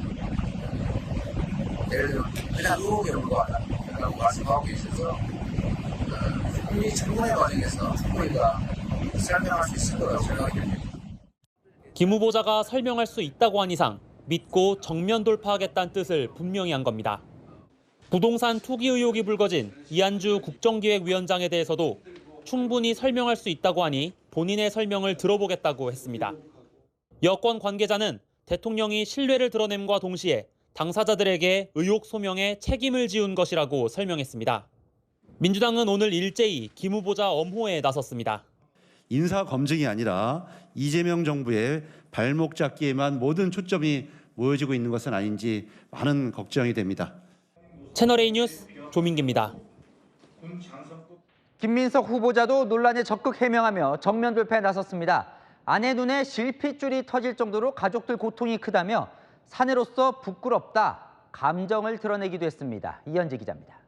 예를 들어 그냥 의혹이 온 것 같다고 말씀하고 계셔서 총리 청문회 과정에서 충분히 설명할 수 있을 거라고 생각이 됩니다. 김 후보자가 설명할 수 있다고 한 이상 믿고 정면 돌파하겠다는 뜻을 분명히 한 겁니다. 부동산 투기 의혹이 불거진 이한주 국정기획위원장에 대해서도 충분히 설명할 수 있다고 하니 본인의 설명을 들어보겠다고 했습니다. 여권 관계자는 대통령이 신뢰를 드러냄과 동시에 당사자들에게 의혹 소명에 책임을 지운 것이라고 설명했습니다. 민주당은 오늘 일제히 김 후보자 엄호에 나섰습니다. 인사 검증이 아니라 이재명 정부의 발목 잡기에만 모든 초점이 모여지고 있는 것은 아닌지 많은 걱정이 됩니다. 채널A 뉴스 조민기입니다. 김민석 후보자도 논란에 적극 해명하며 정면 돌파에 나섰습니다. 아내 눈에 실핏줄이 터질 정도로 가족들 고통이 크다며 사내로서 부끄럽다, 감정을 드러내기도 했습니다. 이현지 기자입니다.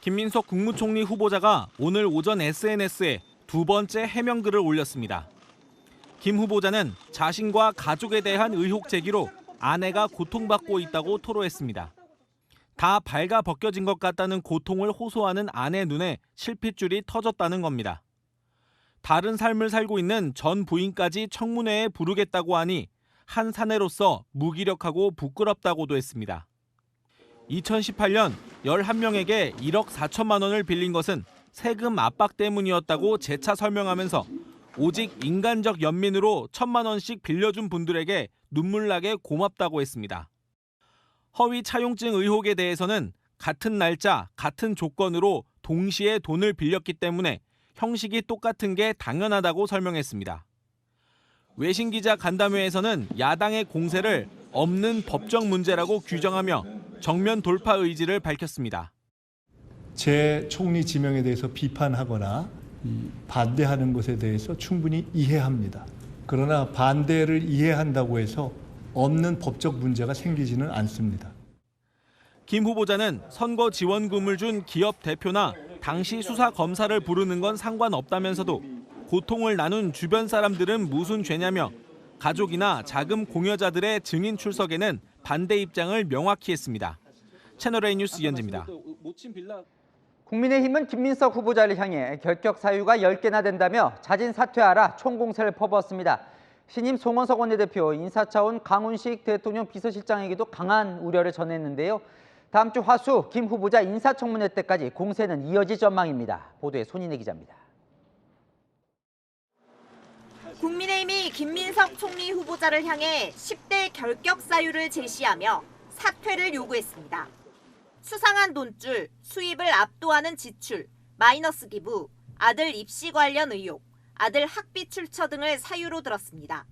김민석 국무총리 후보자가 오늘 오전 SNS에 두 번째 해명글을 올렸습니다. 김 후보자는 자신과 가족에 대한 의혹 제기로 아내가 고통받고 있다고 토로했습니다. 다 발가 벗겨진 것 같다는 고통을 호소하는 아내 눈에 실핏줄이 터졌다는 겁니다. 다른 삶을 살고 있는 전 부인까지 청문회에 부르겠다고 하니 한 사내로서 무기력하고 부끄럽다고도 했습니다. 2018년 11명에게 1억 4천만 원을 빌린 것은 세금 압박 때문이었다고 재차 설명하면서 오직 인간적 연민으로 1,000만 원씩 빌려준 분들에게 눈물나게 고맙다고 했습니다. 허위 차용증 의혹에 대해서는 같은 날짜, 같은 조건으로 동시에 돈을 빌렸기 때문에 형식이 똑같은 게 당연하다고 설명했습니다. 외신 기자 간담회에서는 야당의 공세를 없는 법적 문제라고 규정하며 정면 돌파 의지를 밝혔습니다. 제 총리 지명에 대해서 비판하거나 반대하는 것에 대해서 충분히 이해합니다. 그러나 반대를 이해한다고 해서 없는 법적 문제가 생기지는 않습니다. 김 후보자는 선거 지원금을 준 기업 대표나 당시 수사 검사를 부르는 건 상관없다면서도 고통을 나눈 주변 사람들은 무슨 죄냐며 가족이나 자금 공여자들의 증인 출석에는 반대 입장을 명확히 했습니다. 채널A 뉴스 이현지입니다. 국민의힘은 김민석 후보자를 향해 결격 사유가 10개나 된다며 자진 사퇴하라 총공세를 퍼부었습니다. 신임 송원석 원내대표 인사 차원 강훈식 대통령 비서실장에게도 강한 우려를 전했는데요. 다음 주 화수 김 후보자 인사청문회 때까지 공세는 이어질 전망입니다. 보도에 손인혜 기자입니다. 국민의힘이 김민석 총리 후보자를 향해 10대 결격 사유를 제시하며 사퇴를 요구했습니다. 수상한 돈줄, 수입을 압도하는 지출, 마이너스 기부, 아들 입시 관련 의혹, 아들 학비 출처 등을 사유로 들었습니다.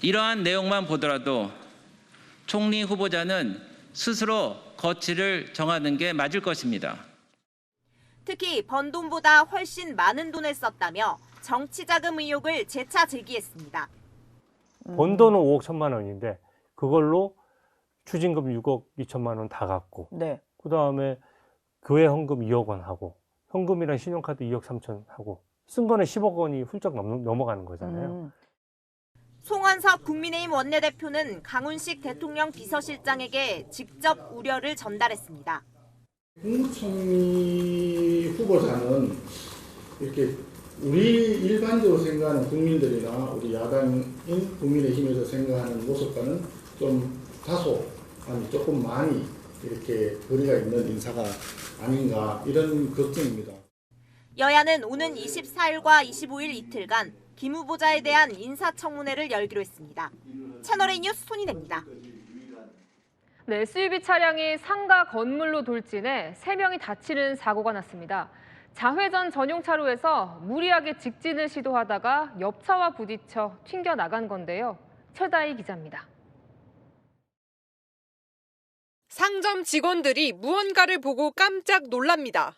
이러한 내용만 보더라도 총리 후보자는 스스로 거취를 정하는 게 맞을 것입니다. 특히 번 돈보다 훨씬 많은 돈을 썼다며 정치자금 의혹을 재차 제기했습니다. 번 돈은 5억 1천만 원인데 그걸로 추징금 6억 2천만 원 다 갚고 그다음에 교회 헌금 2억 원 하고 현금이랑 신용카드 2억 3천 하고 쓴 거는 10억 원이 훌쩍 넘어가는 거잖아요. 송원석 국민의힘 원내대표는 강훈식 대통령 비서실장에게 직접 우려를 전달했습니다. 국무총리 후보자는 이렇게 우리 일반적으로 생각하는 국민들이나 우리 야당인 국민의힘에서 생각하는 모습과는 좀 다소 아니 조금 많이 이렇게 거리가 있는 인사가 아닌가 이런 걱정입니다. 여야는 오는 24일과 25일 이틀간 김 후보자에 대한 인사청문회를 열기로 했습니다. 채널A 뉴스 손인혜입니다. 네, SUV 차량이 상가 건물로 돌진해 3명이 다치는 사고가 났습니다. 좌회전 전용 차로에서 무리하게 직진을 시도하다가 옆차와 부딪혀 튕겨나간 건데요. 최다희 기자입니다. 상점 직원들이 무언가를 보고 깜짝 놀랍니다.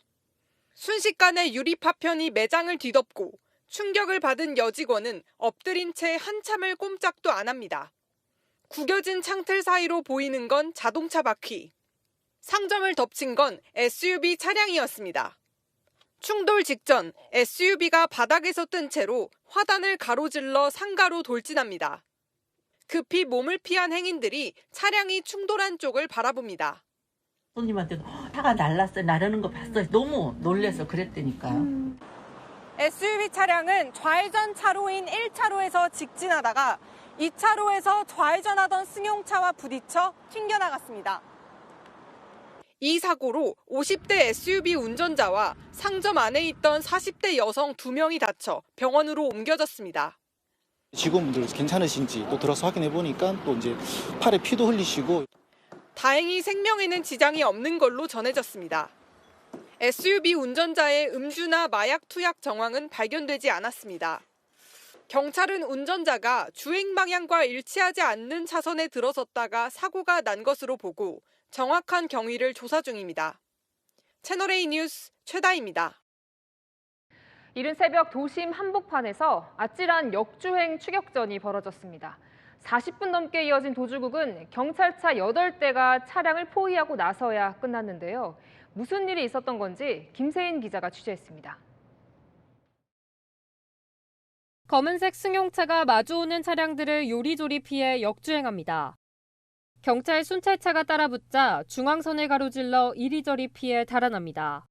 순식간에 유리 파편이 매장을 뒤덮고 충격을 받은 여직원은 엎드린 채 한참을 꼼짝도 안 합니다. 구겨진 창틀 사이로 보이는 건 자동차 바퀴. 상점을 덮친 건 SUV 차량이었습니다. 충돌 직전 SUV가 바닥에서 뜬 채로 화단을 가로질러 상가로 돌진합니다. 급히 몸을 피한 행인들이 차량이 충돌한 쪽을 바라봅니다. 손님한테도 차가 날랐어요. 나르는 거 봤어요. 너무 놀라서 그랬다니까요. SUV 차량은 좌회전 차로인 1차로에서 직진하다가 2차로에서 좌회전하던 승용차와 부딪혀 튕겨나갔습니다. 이 사고로 50대 SUV 운전자와 상점 안에 있던 40대 여성 2명이 다쳐 병원으로 옮겨졌습니다. 직원분들 괜찮으신지 또 들어서 확인해 보니까 또 이제 팔에 피도 흘리시고 다행히 생명에는 지장이 없는 걸로 전해졌습니다. SUV 운전자의 음주나 마약 투약 정황은 발견되지 않았습니다. 경찰은 운전자가 주행 방향과 일치하지 않는 차선에 들어섰다가 사고가 난 것으로 보고 정확한 경위를 조사 중입니다. 채널A 뉴스 최다희입니다. 이른 새벽 도심 한복판에서 아찔한 역주행 추격전이 벌어졌습니다. 40분 넘게 이어진 도주국은 경찰차 8대가 차량을 포위하고 나서야 끝났는데요. 무슨 일이 있었던 건지 김세인 기자가 취재했습니다. 검은색 승용차가 마주오는 차량들을 요리조리 피해 역주행합니다. 경찰 순찰차가 따라붙자 중앙선을 가로질러 이리저리 피해 달아납니다.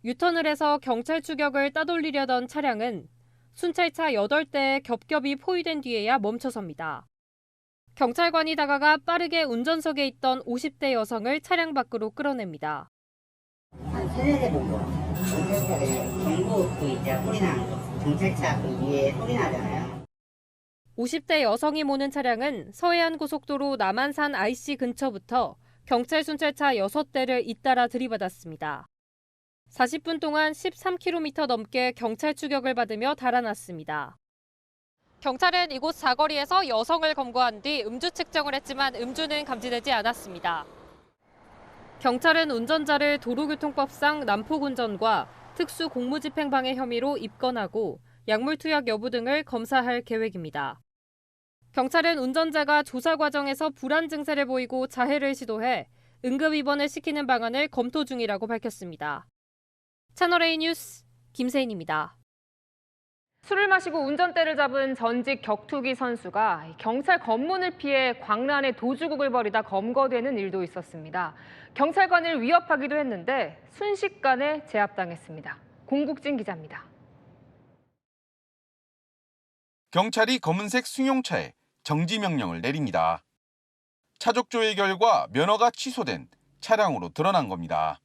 유턴을 해서 경찰 추격을 따돌리려던 차량은 순찰차 8대에 겹겹이 포위된 뒤에야 멈춰섭니다. 경찰관이 다가가 빠르게 운전석에 있던 50대 여성을 차량 밖으로 끌어냅니다. 한 3-4대 보고 경찰차에 경고 이제 소리 나는 거 경찰차 위에 소리 나잖아요. 50대 여성이 모는 차량은 서해안 고속도로 남한산 IC 근처부터 경찰 순찰차 6대를 잇따라 들이받았습니다. 40분 동안 13km 넘게 경찰 추격을 받으며 달아났습니다. 경찰은 이곳 사거리에서 여성을 검거한 뒤 음주 측정을 했지만 음주는 감지되지 않았습니다. 경찰은 운전자를 도로교통법상 난폭운전과 특수공무집행방해 혐의로 입건하고 약물투약 여부 등을 검사할 계획입니다. 경찰은 운전자가 조사 과정에서 불안 증세를 보이고 자해를 시도해 응급 입원을 시키는 방안을 검토 중이라고 밝혔습니다. 채널A 뉴스 김세인입니다. 술을 마시고 운전대를 잡은 전직 격투기 선수가 경찰 검문을 피해 광란에 도주국을 벌이다 검거되는 일도 있었습니다. 경찰관을 위협하기도 했는데 순식간에 제압당했습니다. 공국진 기자입니다. 경찰이 검은색 승용차에 정지 명령을 내립니다. 차적 조회 결과 면허가 취소된 차량으로 드러난 겁니다.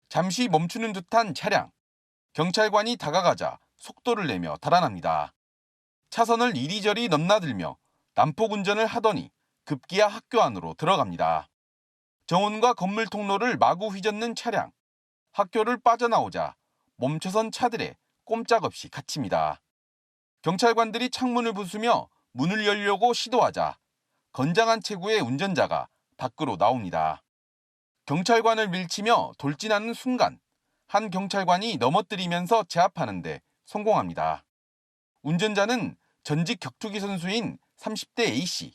잠시 멈추는 듯한 차량. 경찰관이 다가가자 속도를 내며 달아납니다. 차선을 이리저리 넘나들며 난폭 운전을 하더니 급기야 학교 안으로 들어갑니다. 정원과 건물 통로를 마구 휘젓는 차량. 학교를 빠져나오자 멈춰선 차들에 꼼짝없이 갇힙니다. 경찰관들이 창문을 부수며 문을 열려고 시도하자 건장한 체구의 운전자가 밖으로 나옵니다. 경찰관을 밀치며 돌진하는 순간 한 경찰관이 넘어뜨리면서 제압하는데 성공합니다. 운전자는 전직 격투기 선수인 30대 A씨.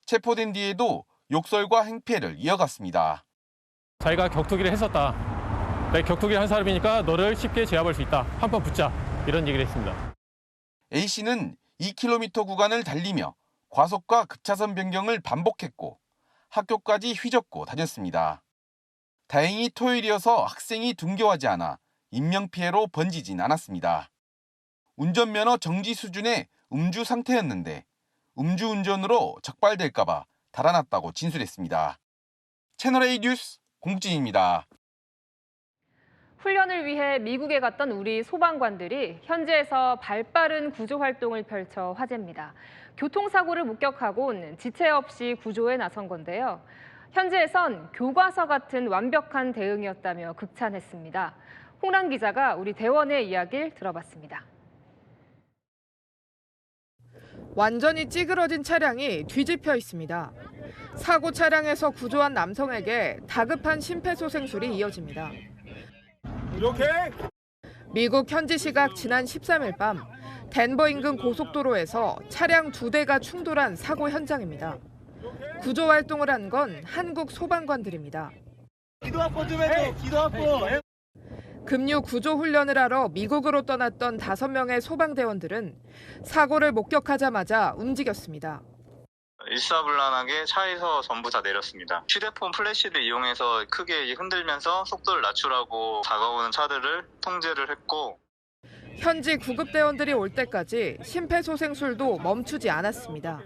체포된 뒤에도 욕설과 행패를 이어갔습니다. 자기가 격투기를 했었다. 내가 격투기를 한 사람이니까 너를 쉽게 제압할 수 있다. 한 번 붙자. 이런 얘기를 했습니다. A씨는 2km 구간을 달리며 과속과 급차선 변경을 반복했고 학교까지 휘젓고 다녔습니다. 다행히 토요일이어서 학생이 등교하지 않아 인명피해로 번지진 않았습니다. 운전면허 정지 수준의 음주 상태였는데 음주운전으로 적발될까봐 달아났다고 진술했습니다. 채널A 뉴스 공진입니다. 훈련을 위해 미국에 갔던 우리 소방관들이 현지에서 발빠른 구조 활동을 펼쳐 화제입니다. 교통사고를 목격하곤 지체 없이 구조에 나선 건데요. 현지에선 교과서 같은 완벽한 대응이었다며 극찬했습니다. 홍란 기자가 우리 대원의 이야기를 들어봤습니다. 완전히 찌그러진 차량이 뒤집혀 있습니다. 사고 차량에서 구조한 남성에게 다급한 심폐소생술이 이어집니다. 이렇게? 미국 현지 시각 지난 13일 밤 덴버 인근 고속도로에서 차량 2대가 충돌한 사고 현장입니다. 구조 활동을 한 건 한국 소방관들입니다. 기도 한번 좀 해줘. 기도 한번. 급류 구조 훈련을 하러 미국으로 떠났던 5명의 소방대원들은 사고를 목격하자마자 움직였습니다. 일사불란하게 차에서 전부 다 내렸습니다. 휴대폰 플래시를 이용해서 크게 흔들면서 속도를 낮추라고 다가오는 차들을 통제를 했고 현지 구급대원들이 올 때까지 심폐소생술도 멈추지 않았습니다.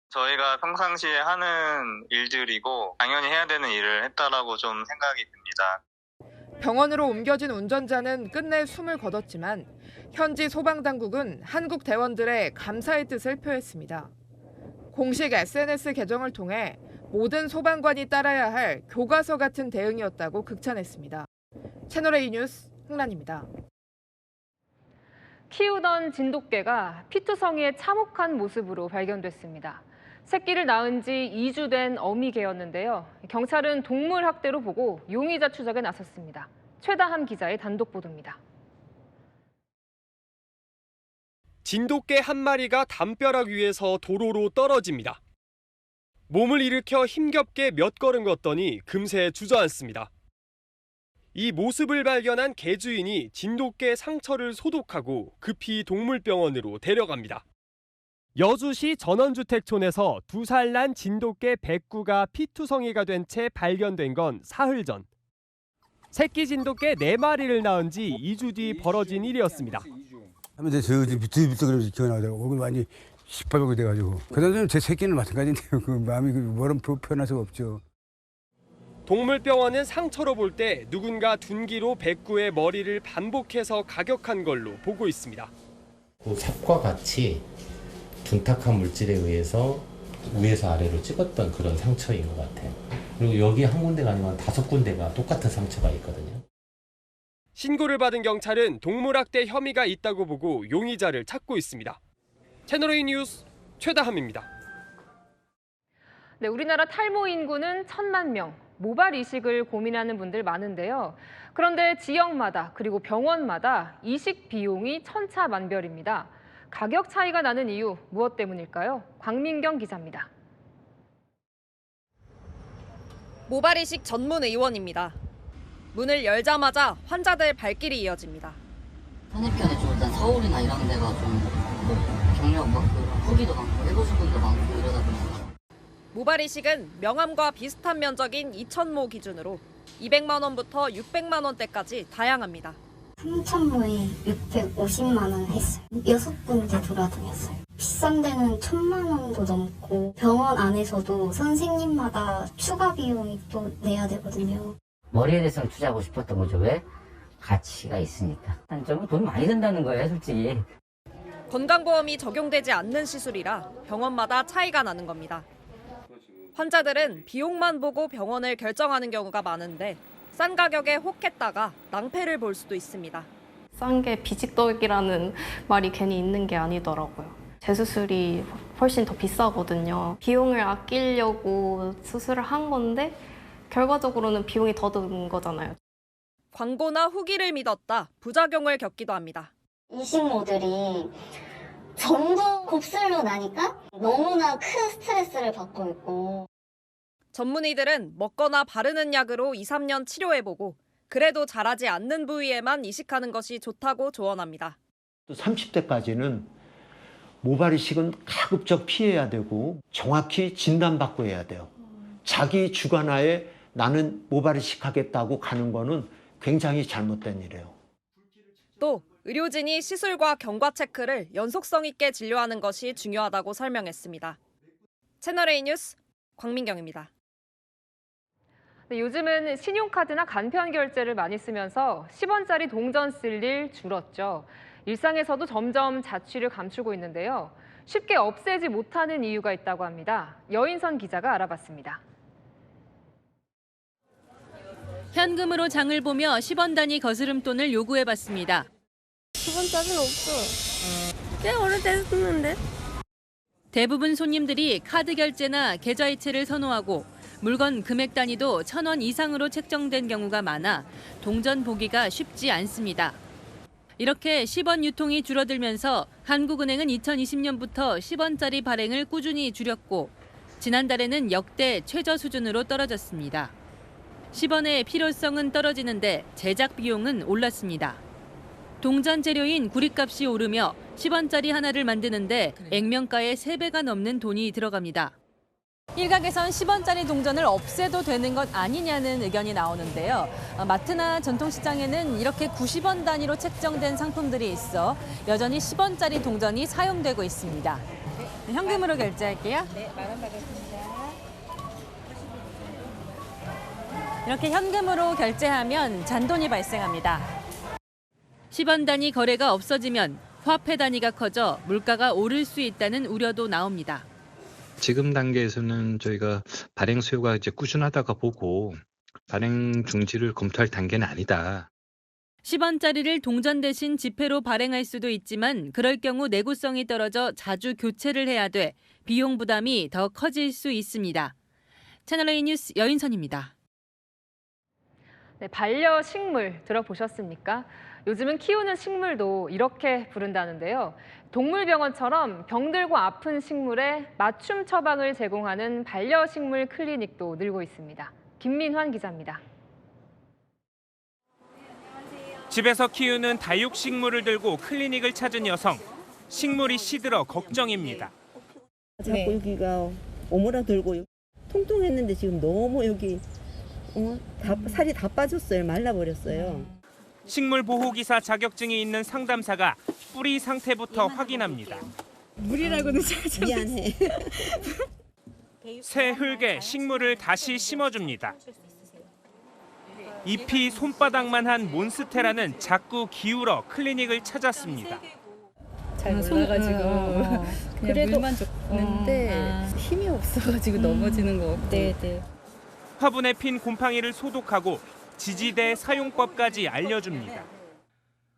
저희가 평상시에 하는 일들이고 당연히 해야 되는 일을 했다라고 좀 생각이 듭니다. 병원으로 옮겨진 운전자는 끝내 숨을 거뒀지만 현지 소방당국은 한국 대원들의 감사의 뜻을 표했습니다. 공식 SNS 계정을 통해 모든 소방관이 따라야 할 교과서 같은 대응이었다고 극찬했습니다. 채널A 뉴스 홍란입니다. 키우던 진돗개가 피투성이의 참혹한 모습으로 발견됐습니다. 새끼를 낳은 지 2주 된 어미개였는데요. 경찰은 동물 학대로 보고 용의자 추적에 나섰습니다. 최다한 기자의 단독 보도입니다. 진돗개 한 마리가 담벼락 위에서 도로로 떨어집니다. 몸을 일으켜 힘겹게 몇 걸음 걷더니 금세 주저앉습니다. 이 모습을 발견한 개주인이 진돗개 상처를 소독하고 급히 동물병원으로 데려갑니다. 여주시 전원주택촌에서 2살 난 진돗개 백구가 피투성이가 된 채 발견된 건 사흘 전. 새끼 진돗개 4마리를 낳은 지 2주 뒤 벌어진 일이었습니다. 하면서 저 비틀비틀 그러면서 기어나오더라고. 얼굴 많이 시뻘겋게 돼가지고. 그다음에 제 새끼는 마찬가지인데요. 그 마음이 뭐라 표현할 수가 없죠. 동물병원은 상처로 볼 때 누군가 둔기로 백구의 머리를 반복해서 가격한 걸로 보고 있습니다. 삽과 같이 둔탁한 물질에 의해서 위에서 아래로 찍었던 그런 상처인 것 같아요. 그리고 여기 한 군데가 아니면 5군데가 똑같은 상처가 있거든요. 신고를 받은 경찰은 동물학대 혐의가 있다고 보고 용의자를 찾고 있습니다. 채널A 뉴스 최다함입니다. 네, 우리나라 탈모 인구는 1,000만 명. 모발 이식을 고민하는 분들 많은데요. 그런데 지역마다 그리고 병원마다 이식 비용이 천차만별입니다. 가격 차이가 나는 이유 무엇 때문일까요? 광민경 기자입니다. 모발 이식 전문 의원입니다. 문을 열자마자 환자들 발길이 이어집니다. 선입견에 좀 일단 서울이나 이런 데가 좀뭐 경력 뭐 후기도 많고 일부 수분도 많고 이러다 보니까. 모발 이식은 명암과 비슷한 면적인 2,000모 기준으로 200만 원부터 600만 원대까지 다양합니다. 3,000모에 650만 원 했어요. 6군데 돌아다녔어요. 비싼 데는 1,000만 원도 넘고 병원 안에서도 선생님마다 추가 비용이 또 내야 되거든요. 머리에 대해서는 투자하고 싶었던 거죠. 왜? 가치가 있으니까. 단점은 돈 많이 든다는 거예요, 솔직히. 건강보험이 적용되지 않는 시술이라 병원마다 차이가 나는 겁니다. 환자들은 비용만 보고 병원을 결정하는 경우가 많은데 싼 가격에 혹했다가 낭패를 볼 수도 있습니다. 싼 게 비직덕이라는 말이 괜히 있는 게 아니더라고요. 재수술이 훨씬 더 비싸거든요. 비용을 아끼려고 수술을 한 건데 결과적으로는 비용이 더 든 거잖아요. 광고나 후기를 믿었다 부작용을 겪기도 합니다. 이식모들이 전부 곱슬로 나니까 너무나 큰 스트레스를 받고 있고. 전문의들은 먹거나 바르는 약으로 2, 3년 치료해보고 그래도 자라지 않는 부위에만 이식하는 것이 좋다고 조언합니다. 30대까지는 모발 이식은 가급적 피해야 되고 정확히 진단받고 해야 돼요. 자기 주관하에 나는 모발 이식하겠다고 가는 거는 굉장히 잘못된 일이에요. 또 의료진이 시술과 경과 체크를 연속성 있게 진료하는 것이 중요하다고 설명했습니다. 채널A 뉴스 광민경입니다. 네, 요즘은 신용카드나 간편 결제를 많이 쓰면서 10원짜리 동전 쓸 일 줄었죠. 일상에서도 점점 자취를 감추고 있는데요. 쉽게 없애지 못하는 이유가 있다고 합니다. 여인선 기자가 알아봤습니다. 현금으로 장을 보며 10원 단위 거스름돈을 요구해봤습니다. 10원짜리는 없어. 꽤 오래돼서 쓰는데. 대부분 손님들이 카드 결제나 계좌이체를 선호하고 물건 금액 단위도 1,000원 이상으로 책정된 경우가 많아 동전 보기가 쉽지 않습니다. 이렇게 10원 유통이 줄어들면서 한국은행은 2020년부터 10원짜리 발행을 꾸준히 줄였고 지난달에는 역대 최저 수준으로 떨어졌습니다. 10원의 필요성은 떨어지는데 제작 비용은 올랐습니다. 동전 재료인 구리값이 오르며 10원짜리 하나를 만드는데 액면가의 3배가 넘는 돈이 들어갑니다. 일각에선 10원짜리 동전을 없애도 되는 것 아니냐는 의견이 나오는데요. 마트나 전통시장에는 이렇게 90원 단위로 책정된 상품들이 있어 여전히 10원짜리 동전이 사용되고 있습니다. 현금으로 결제할게요. 네, 10,000원 받겠습니다. 이렇게 현금으로 결제하면 잔돈이 발생합니다. 10원 단위 거래가 없어지면 화폐 단위가 커져 물가가 오를 수 있다는 우려도 나옵니다. 지금 단계에서는 저희가 발행 수요가 이제 꾸준하다가 보고 발행 중지를 검토할 단계는 아니다. 10원짜리를 동전 대신 지폐로 발행할 수도 있지만 그럴 경우 내구성이 떨어져 자주 교체를 해야 돼 비용 부담이 더 커질 수 있습니다. 채널A 뉴스 여인선입니다. 네, 반려식물 들어보셨습니까? 요즘은 키우는 식물도 이렇게 부른다는데요. 동물병원처럼 병들고 아픈 식물에 맞춤 처방을 제공하는 반려식물 클리닉도 늘고 있습니다. 김민환 기자입니다. 집에서 키우는 다육식물을 들고 클리닉을 찾은 여성. 식물이 시들어 걱정입니다. 자꾸 여기가 오므라들고 통통했는데 지금 너무 여기 살이 다 빠졌어요. 말라버렸어요. 식물 보호기사 자격증이 있는 상담사가 뿌리 상태부터 확인합니다. 물이라고는 잘 미안해. 새 흙에 식물을 다시 심어줍니다. 잎이 손바닥만 한 몬스테라는 자꾸 기울어 클리닉을 찾았습니다. 잘 몰라가지고 그래도 물만 줬는데 힘이 없어가지고 넘어지는 것 같고. 네네. 화분에 핀 곰팡이를 소독하고 지지대 사용법까지 알려줍니다.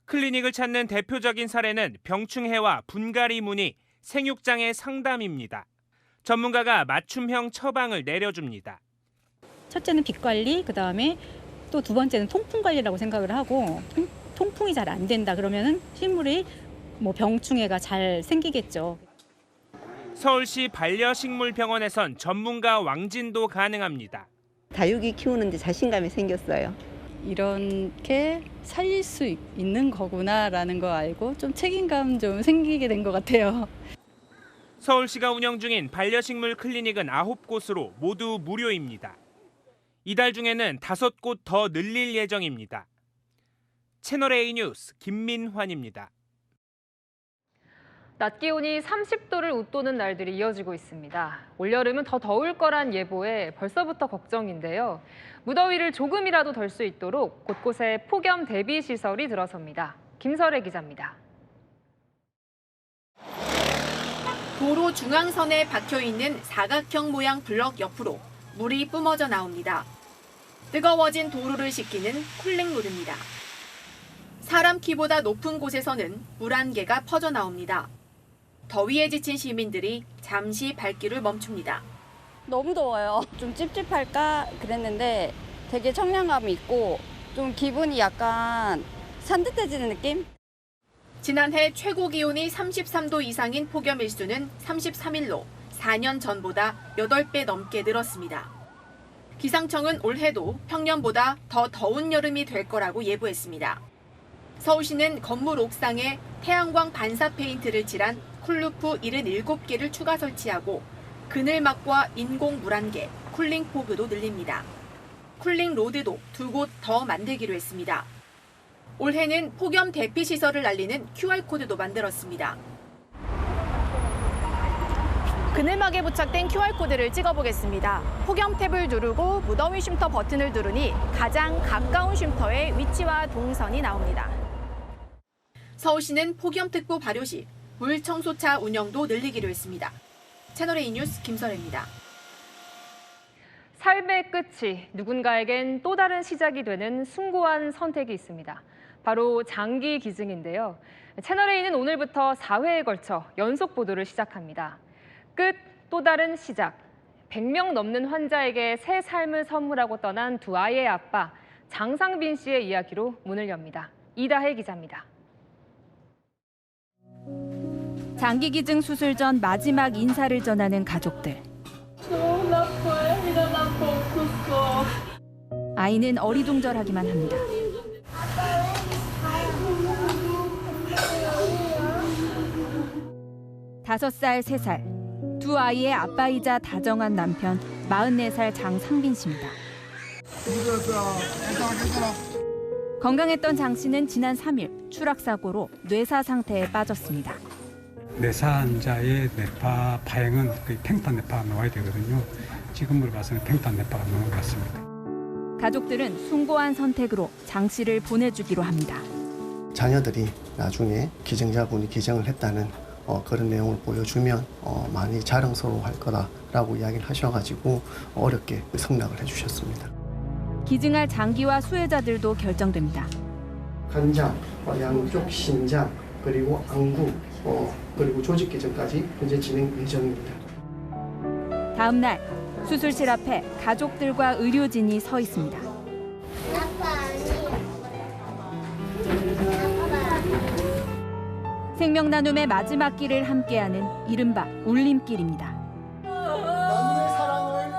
클리닉을 찾는 대표적인 사례는 병충해와 분갈이 문의, 생육장애 상담입니다. 전문가가 맞춤형 처방을 내려줍니다. 첫째는 빛 관리, 그다음에 또 두 번째는 통풍 관리라고 생각을 하고 통풍이 잘 안 된다 그러면은 식물이 병충해가 잘 생기겠죠. 서울시 반려식물병원에선 전문가 왕진도 가능합니다. 다육이 키우는데 자신감이 생겼어요. 이렇게 살릴 수 있는 거구나라는 거 알고 좀 책임감 좀 생기게 된 것 같아요. 서울시가 운영 중인 반려식물 클리닉은 9곳으로 모두 무료입니다. 이달 중에는 5곳 더 늘릴 예정입니다. 채널A 뉴스 김민환입니다. 낮 기온이 30도를 웃도는 날들이 이어지고 있습니다. 올여름은 더 더울 거란 예보에 벌써부터 걱정인데요. 무더위를 조금이라도 덜 수 있도록 곳곳에 폭염 대비 시설이 들어섭니다. 김설혜 기자입니다. 도로 중앙선에 박혀있는 사각형 모양 블럭 옆으로 물이 뿜어져 나옵니다. 뜨거워진 도로를 식히는 쿨링로드입니다. 사람 키보다 높은 곳에서는 물 한 개가 퍼져 나옵니다. 더위에 지친 시민들이 잠시 발길을 멈춥니다. 너무 더워요. 좀 찝찝할까 그랬는데 되게 청량감이 있고 좀 기분이 약간 산뜻해지는 느낌? 지난해 최고 기온이 33도 이상인 폭염 일수는 33일로 4년 전보다 8배 넘게 늘었습니다. 기상청은 올해도 평년보다 더 더운 여름이 될 거라고 예보했습니다. 서울시는 건물 옥상에 태양광 반사 페인트를 칠한 쿨루프 77개를 추가 설치하고 그늘막과 인공 물안개, 쿨링 포그도 늘립니다. 쿨링 로드도 2곳 더 만들기로 했습니다. 올해는 폭염 대피 시설을 알리는 QR코드도 만들었습니다. 그늘막에 부착된 QR코드를 찍어보겠습니다. 폭염 탭을 누르고 무더위 쉼터 버튼을 누르니 가장 가까운 쉼터의 위치와 동선이 나옵니다. 서울시는 폭염특보 발효 시 물청소차 운영도 늘리기로 했습니다. 채널A 뉴스 김설혜입니다. 삶의 끝이 누군가에겐 또 다른 시작이 되는 숭고한 선택이 있습니다. 바로 장기 기증인데요. 채널A는 오늘부터 4회에 걸쳐 연속 보도를 시작합니다. 끝, 또 다른 시작. 100명 넘는 환자에게 새 삶을 선물하고 떠난 두 아이의 아빠 장상빈 씨의 이야기로 문을 엽니다. 이다혜 기자입니다. 장기 기증 수술 전 마지막 인사를 전하는 가족들. 너무 나빠요. 일어날 거 없었어. 아이는 어리둥절하기만 합니다. 5살, 3살. 두 아이의 아빠이자 다정한 남편 44살 장상빈 씨입니다. 건강했던 장 씨는 지난 3일 추락사고로 뇌사 상태에 빠졌습니다. 뇌사 환자의 뇌파 파행은 거의 팽판 뇌파가 나와야 되거든요. 지금으로 봐서는 팽판 뇌파가 나온 것 같습니다. 가족들은 숭고한 선택으로 장 씨를 보내주기로 합니다. 자녀들이 나중에 기증자분이 기증을 했다는 그런 내용을 보여주면 많이 자랑스러워할 거다라고 이야기를 하셔가지고 어렵게 승낙을 해주셨습니다. 기증할 장기와 수혜자들도 결정됩니다. 간장, 양쪽 신장, 그리고 안구, 그리고 조직 기증까지 현재 진행 예정입니다. 다음 날 수술실 앞에 가족들과 의료진이 서 있습니다. 생명 나눔의 마지막 길을 함께하는 이른바 울림길입니다. 나눔의 사랑을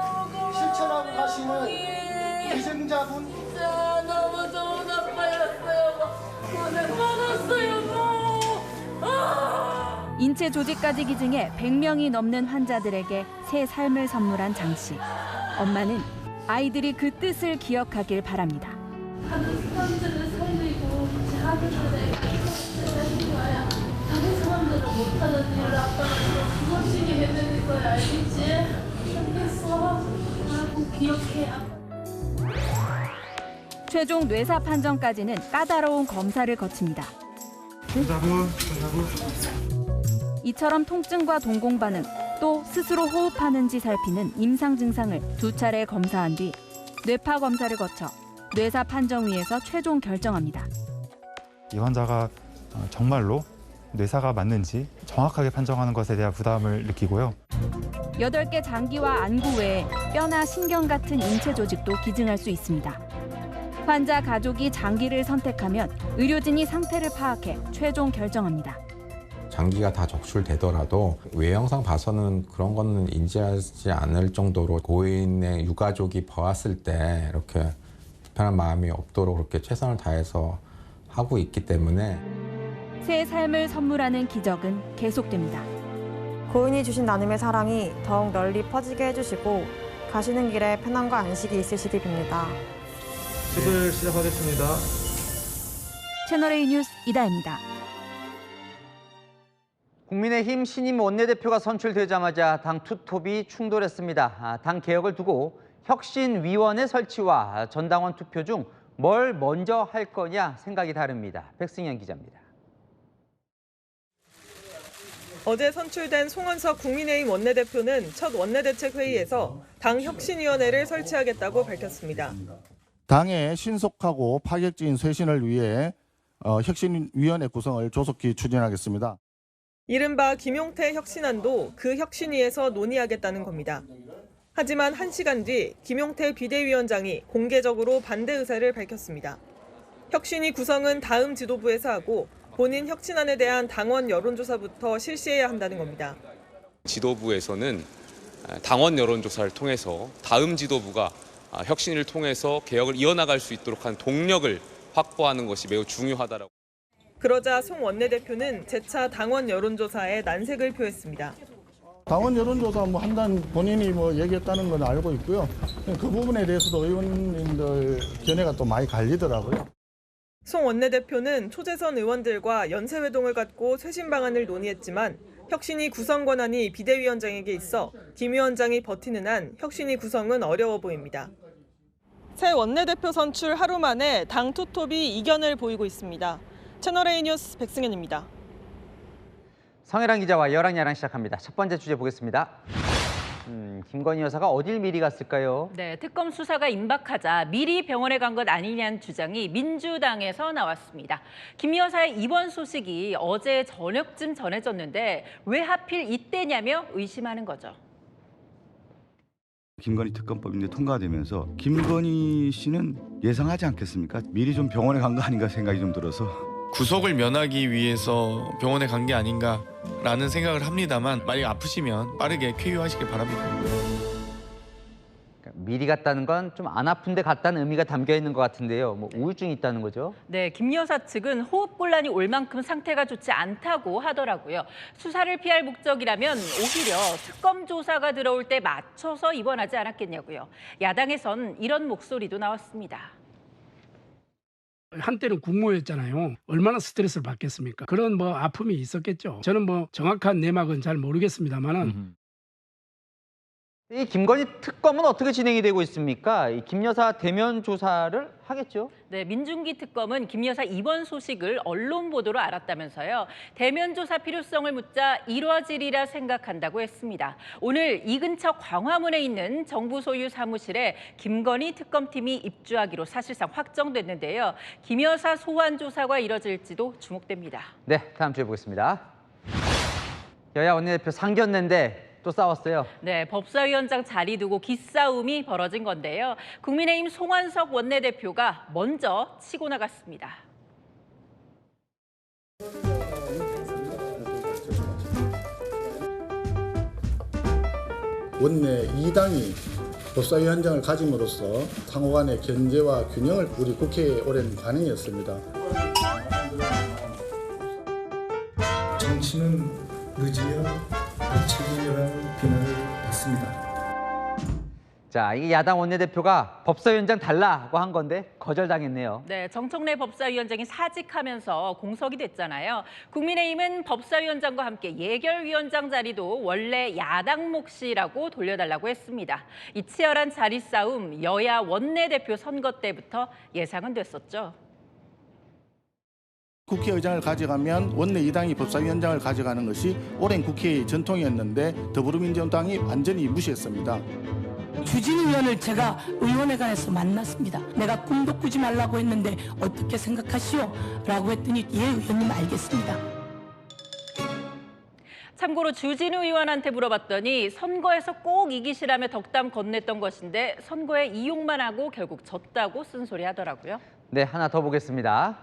실천하고 가시는 기증자분. 진짜 너무 좋은 아빠였어요. 고생 많았어요. 인체 조직까지 기증해 100명이 넘는 환자들에게 새 삶을 선물한 장 씨. 엄마는 아이들이 그 뜻을 기억하길 바랍니다. 다른 사람들을 살리고 아들들에게 해주는 거야. 다른 사람들은 못하는 일을 아빠가 또 그것이게 해드릴 거야. 알겠지? 알겠어. 꼭 기억해. 최종 뇌사 판정까지는 까다로운 검사를 거칩니다. 이처럼 통증과 동공 반응, 또 스스로 호흡하는지 살피는 임상 증상을 2차례 검사한 뒤 뇌파 검사를 거쳐 뇌사 판정위에서 최종 결정합니다. 이 환자가 정말로 뇌사가 맞는지 정확하게 판정하는 것에 대한 부담을 느끼고요. 8개 장기와 안구 외에 뼈나 신경 같은 인체 조직도 기증할 수 있습니다. 환자 가족이 장기를 선택하면 의료진이 상태를 파악해 최종 결정합니다. 장기가 다 적출되더라도 외형상 봐서는 그런 거는 인지하지 않을 정도로 고인의 유가족이 보았을 때 이렇게 불편한 마음이 없도록 그렇게 최선을 다해서 하고 있기 때문에 새 삶을 선물하는 기적은 계속됩니다. 고인이 주신 나눔의 사랑이 더욱 널리 퍼지게 해주시고 가시는 길에 편안과 안식이 있으시기 빕니다. 집을 시작하겠습니다. 채널A 뉴스 이다혜입니다. 국민의힘 신임 원내대표가 선출되자마자 당 투톱이 충돌했습니다. 당 개혁을 두고 혁신위원회 설치와 전당원 투표 중 뭘 먼저 할 거냐 생각이 다릅니다. 백승현 기자입니다. 어제 선출된 송원석 국민의힘 원내대표는 첫 원내대책회의에서 당 혁신위원회를 설치하겠다고 밝혔습니다. 당의 신속하고 파격적인 쇄신을 위해 혁신위원회 구성을 조속히 추진하겠습니다. 이른바 김용태 혁신안도 그 혁신위에서 논의하겠다는 겁니다. 하지만 1시간 뒤 김용태 비대위원장이 공개적으로 반대 의사를 밝혔습니다. 혁신위 구성은 다음 지도부에서 하고 본인 혁신안에 대한 당원 여론조사부터 실시해야 한다는 겁니다. 지도부에서는 당원 여론조사를 통해서 다음 지도부가 혁신을 통해서 개혁을 이어나갈 수 있도록 한 동력을 확보하는 것이 매우 중요하다라고. 그러자 송 원내대표는 재차 당원 여론조사에 난색을 표했습니다. 당원 여론조사 한다는 본인이 얘기했다는 건 알고 있고요. 그 부분에 대해서도 의원님들 견해가 또 많이 갈리더라고요. 송 원내대표는 초재선 의원들과 연쇄회동을 갖고 쇄신 방안을 논의했지만 혁신위 구성 권한이 비대위원장에게 있어 김 위원장이 버티는 한 혁신위 구성은 어려워 보입니다. 새 원내대표 선출 하루 만에 당 투톱이 이견을 보이고 있습니다. 채널A 뉴스 백승현입니다. 성혜랑 기자와 여랑야랑 시작합니다. 첫 번째 주제 보겠습니다. 김건희 여사가 어딜 미리 갔을까요? 네, 특검 수사가 임박하자 미리 병원에 간 것 아니냐는 주장이 민주당에서 나왔습니다. 김 여사의 입원 소식이 어제 저녁쯤 전해졌는데 왜 하필 이때냐며 의심하는 거죠. 김건희 특검법인데 통과되면서 김건희 씨는 예상하지 않겠습니까? 미리 좀 병원에 간 거 아닌가 생각이 좀 들어서. 구속을 면하기 위해서 병원에 간 게 아닌가라는 생각을 합니다만 만약 아프시면 빠르게 쾌유하시길 바랍니다. 미리 갔다는 건 좀 안 아픈데 갔다는 의미가 담겨 있는 것 같은데요. 우울증이 있다는 거죠? 네, 김 여사 측은 호흡곤란이 올 만큼 상태가 좋지 않다고 하더라고요. 수사를 피할 목적이라면 오히려 특검 조사가 들어올 때 맞춰서 입원하지 않았겠냐고요. 야당에선 이런 목소리도 나왔습니다. 한때는 국무였잖아요. 얼마나 스트레스를 받겠습니까? 그런 아픔이 있었겠죠. 저는 정확한 내막은 잘 모르겠습니다만은. 이 김건희 특검은 어떻게 진행이 되고 있습니까? 이 김 여사 대면 조사를 하겠죠? 네, 민중기 특검은 김 여사 입원 소식을 언론 보도로 알았다면서요. 대면 조사 필요성을 묻자 이뤄지리라 생각한다고 했습니다. 오늘 이근처 광화문에 있는 정부 소유 사무실에 김건희 특검팀이 입주하기로 사실상 확정됐는데요. 김 여사 소환 조사가 이뤄질지도 주목됩니다. 네, 다음 주에 보겠습니다. 여야 원내대표 상견례인데 또 싸웠어요. 네, 법사위원장 자리 두고 기싸움이 벌어진 건데요. 국민의힘 송원석 원내대표가 먼저 치고 나갔습니다. 원내 2당이 법사위원장을 가짐으로써 상호 간의 견제와 균형을 우리 국회의 오랜 관행이었습니다. 정치는 늦으면 책임이라는 비난을 받습니다. 자, 이 야당 원내대표가 법사위원장 달라고 한 건데 거절당했네요. 네, 정청래 법사위원장이 사직하면서 공석이 됐잖아요. 국민의힘은 법사위원장과 함께 예결위원장 자리도 원래 야당 몫이라고 돌려달라고 했습니다. 이 치열한 자리 싸움 여야 원내대표 선거 때부터 예상은 됐었죠. 국회의장을 가져가면 원내 2당이 법사위원장을 가져가는 것이 오랜 국회의 전통이었는데 더불어민주당이 완전히 무시했습니다. 주진우 의원을 제가 의원회관에서 만났습니다. 내가 꿈도 꾸지 말라고 했는데 어떻게 생각하시오? 라고 했더니 예, 의원님 알겠습니다. 참고로 주진우 의원한테 물어봤더니 선거에서 꼭 이기시라며 덕담 건넸던 것인데 선거에 이용만 하고 결국 졌다고 쓴소리 하더라고요. 네, 하나 더 보겠습니다.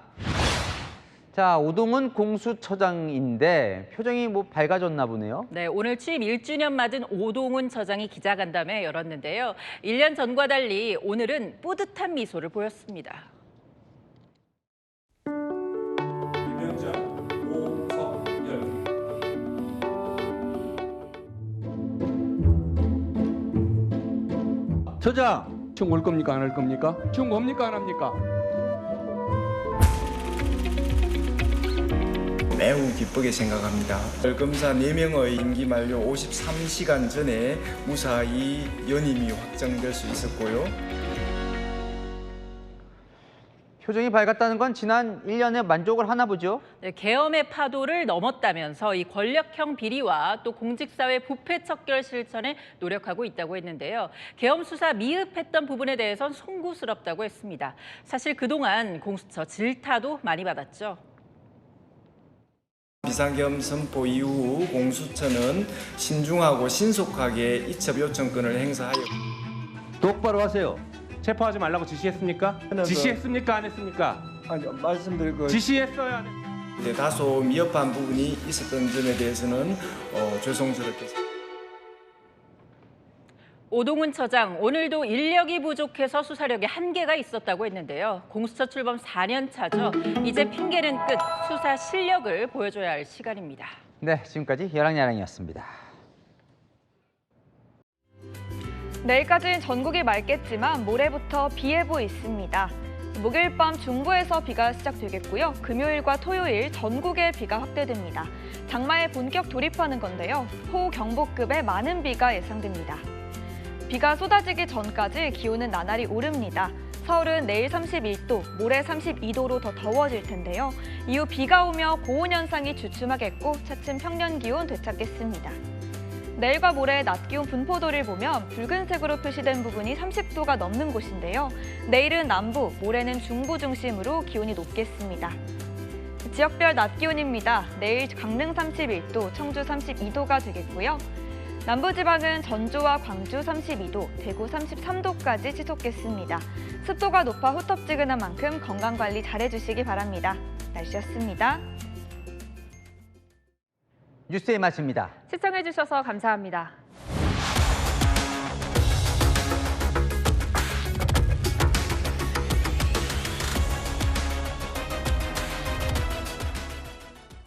자, 오동훈 공수처장인데 표정이 뭐 밝아졌나 보네요. 네, 오늘 취임 1주년 맞은 오동훈 처장이 기자간담회 열었는데요. 1년 전과 달리 오늘은 뿌듯한 미소를 보였습니다. 처장, 지금 올 겁니까? 안 할 겁니까? 지금 뭡니까? 안 합니까? 매우 기쁘게 생각합니다. 검사 4명의 임기 만료 53시간 전에 무사히 연임이 확정될 수 있었고요. 표정이 밝았다는 건 지난 1년에 만족을 하나 보죠. 네, 계엄의 파도를 넘었다면서 이 권력형 비리와 또 공직사회 부패 척결 실천에 노력하고 있다고 했는데요. 계엄 수사 미흡했던 부분에 대해선 송구스럽다고 했습니다. 사실 그동안 공수처 질타도 많이 받았죠. 비상계엄 선포 이후 공수처는 신중하고 신속하게 이첩 요청권을 행사하여 똑바로 하세요. 체포하지 말라고 지시했습니까? 지시했습니까? 안 했습니까? 아니요, 말씀드릴 거 지시했어요? 안 했어요? 다소 미흡한 부분이 있었던 점에 대해서는 죄송스럽게. 오동훈 처장, 오늘도 인력이 부족해서 수사력에 한계가 있었다고 했는데요. 공수처 출범 4년 차죠. 이제 핑계는 끝, 수사 실력을 보여줘야 할 시간입니다. 네, 지금까지 열랑야랑이었습니다. 내일까지는 전국이 맑겠지만 모레부터 비 예보 있습니다. 목요일 밤 중부에서 비가 시작되겠고요. 금요일과 토요일 전국에 비가 확대됩니다. 장마에 본격 돌입하는 건데요. 호우경보급의 많은 비가 예상됩니다. 비가 쏟아지기 전까지 기온은 나날이 오릅니다. 서울은 내일 31도, 모레 32도로 더 더워질 텐데요. 이후 비가 오며 고온 현상이 주춤하겠고 차츰 평년 기온 되찾겠습니다. 내일과 모레 낮 기온 분포도를 보면 붉은색으로 표시된 부분이 30도가 넘는 곳인데요. 내일은 남부, 모레는 중부 중심으로 기온이 높겠습니다. 지역별 낮 기온입니다. 내일 강릉 31도, 청주 32도가 되겠고요. 남부지방은 전주와 광주 32도, 대구 33도까지 치솟겠습니다. 습도가 높아 후텁지근한 만큼 건강관리 잘해주시기 바랍니다. 날씨였습니다. 뉴스의 맛입니다. 시청해주셔서 감사합니다.